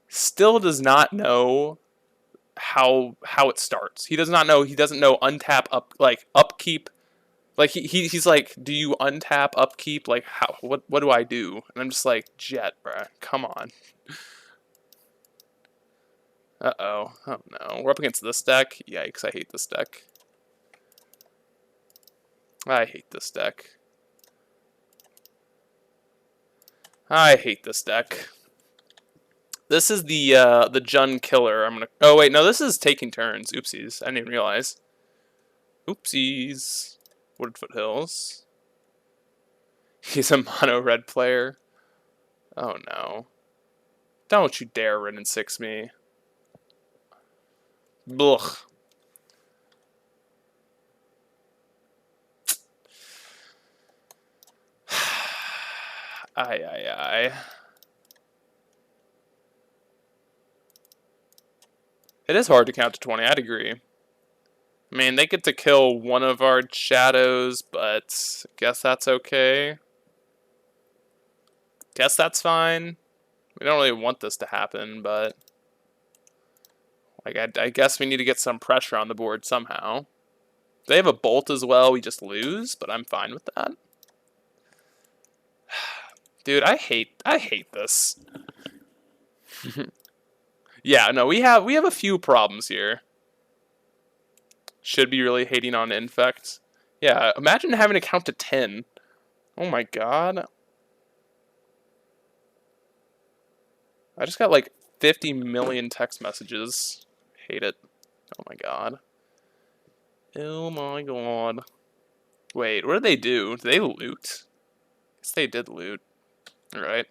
still does not know how it starts. He does not know. He doesn't know untap upkeep. Like he's like, do you untap upkeep? Like what do I do? And I'm just like, Jet, bruh, come on. Uh-oh. Oh no. We're up against this deck. Yikes, I hate this deck. I hate this deck. I hate this deck. This is the Jun killer. Oh wait, no, this is taking turns. Oopsies. I didn't even realize. Oopsies. Wooded Foothills. He's a mono red player. Oh no. Don't you dare Rin and 6 me. Blech. Aye, aye, aye. It is hard to count to 20, I'd agree. I mean, they get to kill one of our shadows, but I guess that's okay. Guess that's fine. We don't really want this to happen, but like I guess we need to get some pressure on the board somehow. They have a bolt as well, we just lose, but I'm fine with that. Dude, I hate this. Yeah, no, we have a few problems here. Should be really hating on Infect. Yeah, imagine having to count to 10. Oh my god. I just got like 50 million text messages. Hate it. Oh my god. Oh my god. Wait, what did they do? Did they loot? Guess they did loot. Alright.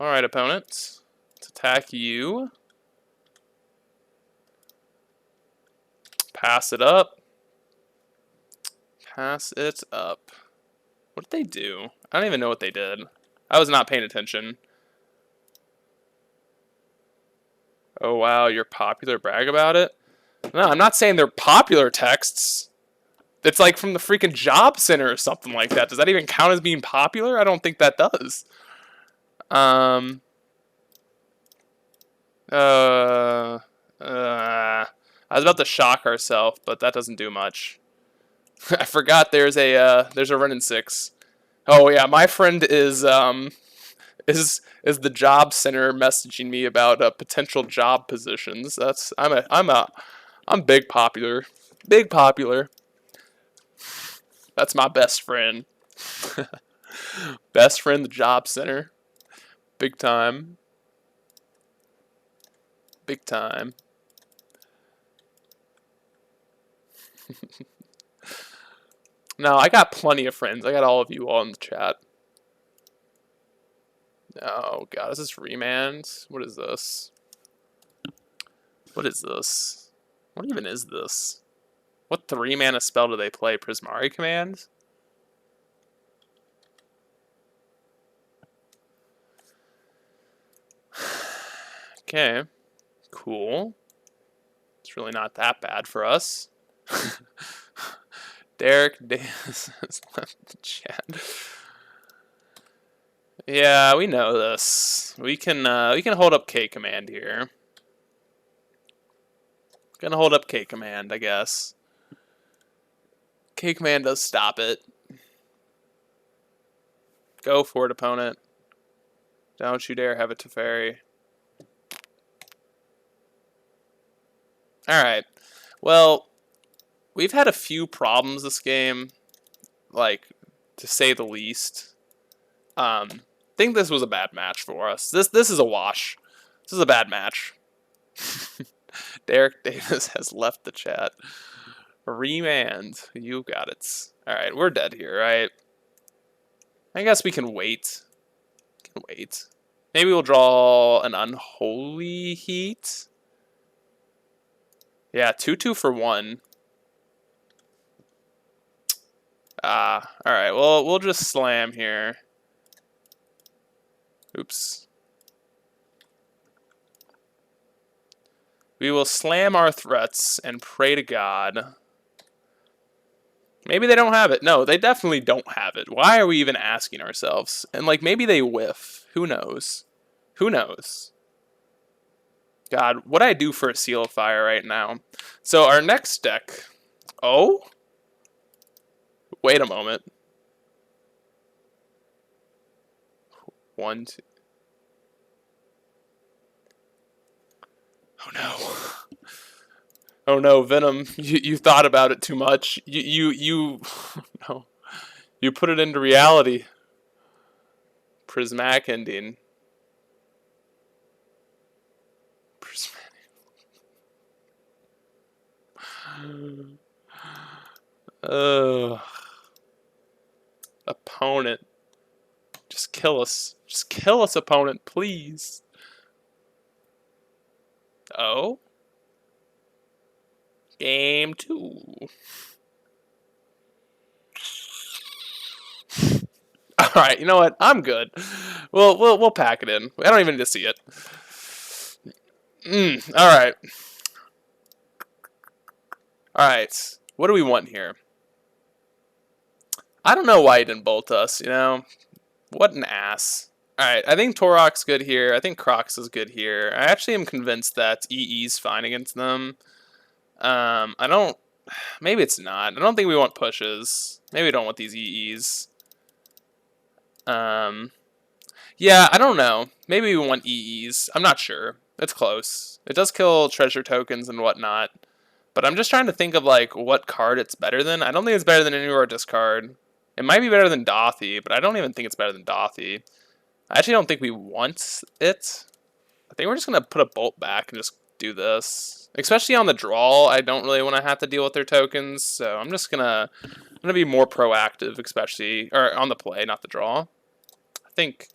Alright, opponent. Let's attack you. Pass it up. Pass it up. What did they do? I don't even know what they did. I was not paying attention. Oh wow, you're popular, brag about it? No, I'm not saying they're popular texts. It's like from the freaking job center or something like that. Does that even count as being popular? I don't think that does. I was about to shock ourselves, but that doesn't do much. I forgot there's a run in 6. Oh yeah, my friend is the job center messaging me about potential job positions. I'm big popular. Big popular. That's my best friend. Best friend, the job center. Big time. Big time. No, I got plenty of friends. I got all of you all in the chat. Oh god, is this remand? What is this? What is this? What even is this? What 3-mana spell do they play? Prismari Command? Okay. Cool. It's really not that bad for us. Derek Davis has left the chat. Yeah, we know this. We can hold up K command here. Gonna hold up K command, I guess. K command does stop it. Go for it, opponent. Don't you dare have a Teferi. Alright. Well, we've had a few problems this game, like, to say the least. Think this was a bad match for us. This is a wash. This is a bad match. Derek Davis has left the chat. Remand. You got it. Alright, we're dead here, right? I guess we can wait. Maybe we'll draw an Unholy Heat. Yeah, 2/2 for 1. Alright, well, we'll just slam here. Oops. We will slam our threats and pray to God. Maybe they don't have it. No, they definitely don't have it. Why are we even asking ourselves? And, like, maybe they whiff. Who knows? Who knows? God, what I do for a Seal of Fire right now. So our next deck... Oh? Wait a moment. 1, 2... Oh no. Oh no, Venom, you thought about it too much. You no. You put it into reality. Prismatic ending. Prismatic. Opponent. Just kill us. Just kill us, opponent, please. Oh? Game 2. All right, you know what? I'm good. We'll pack it in. I don't even need to see it. All right. All right. What do we want here? I don't know why he didn't bolt us, you know? What an ass. Alright, I think Torok's good here. I think Crocs is good here. I actually am convinced that EE's fine against them. I don't... Maybe it's not. I don't think we want pushes. Maybe we don't want these EEs. Yeah, I don't know. Maybe we want EEs. I'm not sure. It's close. It does kill treasure tokens and whatnot. But I'm just trying to think of, like, what card it's better than. I don't think it's better than Anywhere Discard. It might be better than Dothy, but I don't even think it's better than Dothy. I actually don't think we want it. I think we're just going to put a bolt back and just do this. Especially on the draw, I don't really want to have to deal with their tokens, so I'm just going to be more proactive, especially, or on the play, not the draw. I think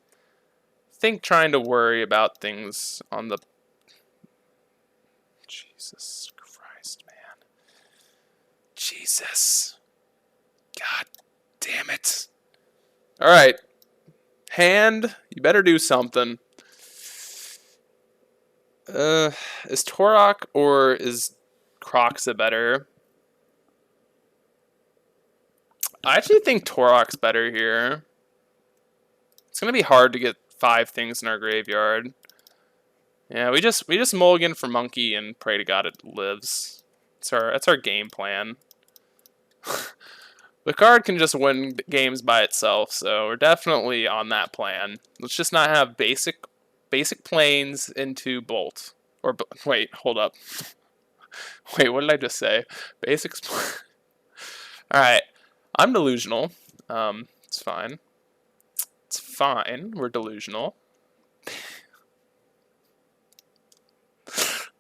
trying to worry about things on the... Jesus Christ, man. Jesus. God damn it. Alright. Hand, you better do something. Is Torok or is Croxa better? I actually think Torok's better here. It's gonna be hard to get 5 things in our graveyard. Yeah, we just mulligan for Monkey and pray to God it lives. That's our game plan. The card can just win games by itself, so we're definitely on that plan. Let's just not have basic planes into Bolt. Or, wait, hold up. Wait, what did I just say? Basics. Alright, I'm delusional. It's fine. It's fine, we're delusional.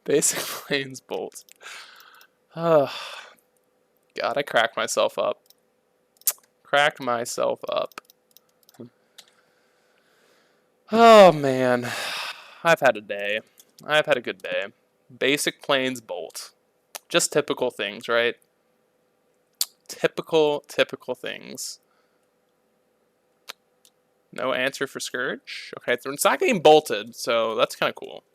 Basic planes Bolt. Oh, God, I cracked myself up. Cracked myself up. Oh, man. I've had a day. I've had a good day. Basic planes Bolt. Just typical things, right? Typical things. No answer for Scourge? Okay, so it's not getting bolted, so that's kind of cool.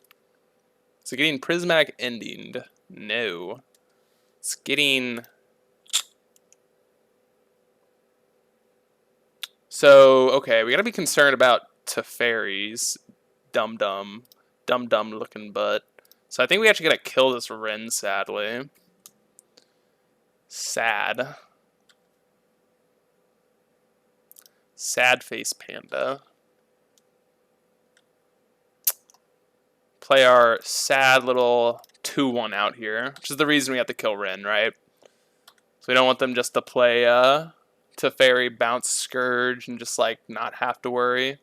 Is it getting Prismatic Ending? No. It's getting... So, okay, we gotta be concerned about Faeries. Dumb looking butt. So I think we actually gotta kill this Ren, sadly. Sad. Sad face panda. Play our sad little 2-1 out here, which is the reason we have to kill Ren, right? So we don't want them just to play Teferi, bounce Scourge, and just like not have to worry.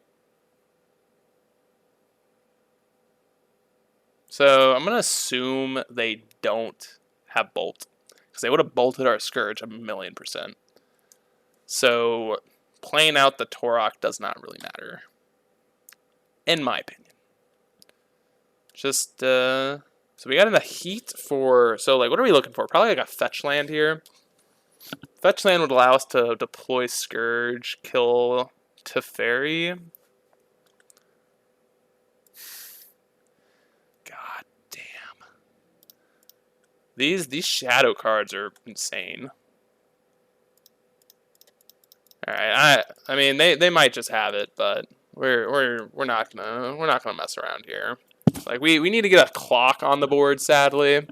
So I'm gonna assume they don't have Bolt, because they would have bolted our Scourge 1,000,000%. So playing out the Torok does not really matter, in my opinion. Just so we got in the heat for, so like what are we looking for? Probably like a fetch land here. Fetch land would allow us to deploy Scourge, kill Teferi. God damn. These shadow cards are insane. All right, I mean they might just have it, but we're not gonna mess around here. Like we need to get a clock on the board, sadly.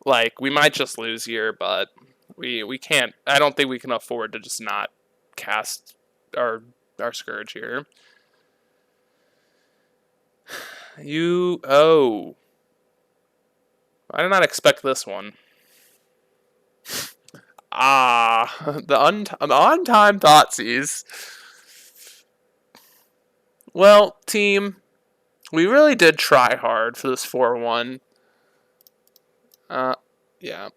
Like we might just lose here, but we can't. I don't think we can afford to just not cast our Scourge here. Oh, I did not expect this one. The on-time Thoughtseize. Well, team, we really did try hard for this 4-1. Yeah.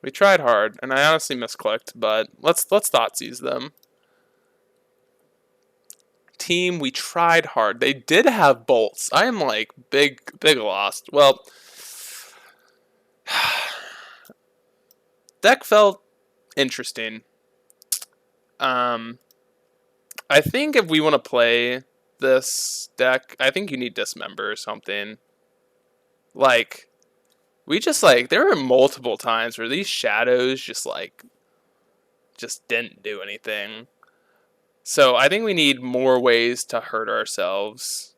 We tried hard, and I honestly misclicked, but let's Thoughtseize them. Team, we tried hard. They did have bolts. I am like big lost. Well, deck felt interesting. I think if we want to play this deck, I think you need Dismember or something. Like, we just like there were multiple times where these shadows just didn't do anything. So I think we need more ways to hurt ourselves.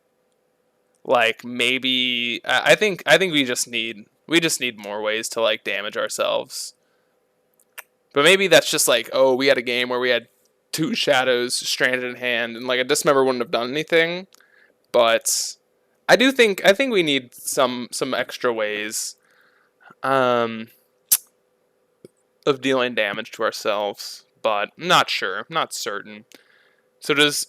Like maybe I think we just need more ways to like damage ourselves. But maybe that's just like, oh, we had a game where we had two shadows stranded in hand and like a Dismember wouldn't have done anything. But I think we need some extra ways um of dealing damage to ourselves, but I'm not sure. I'm not certain. So does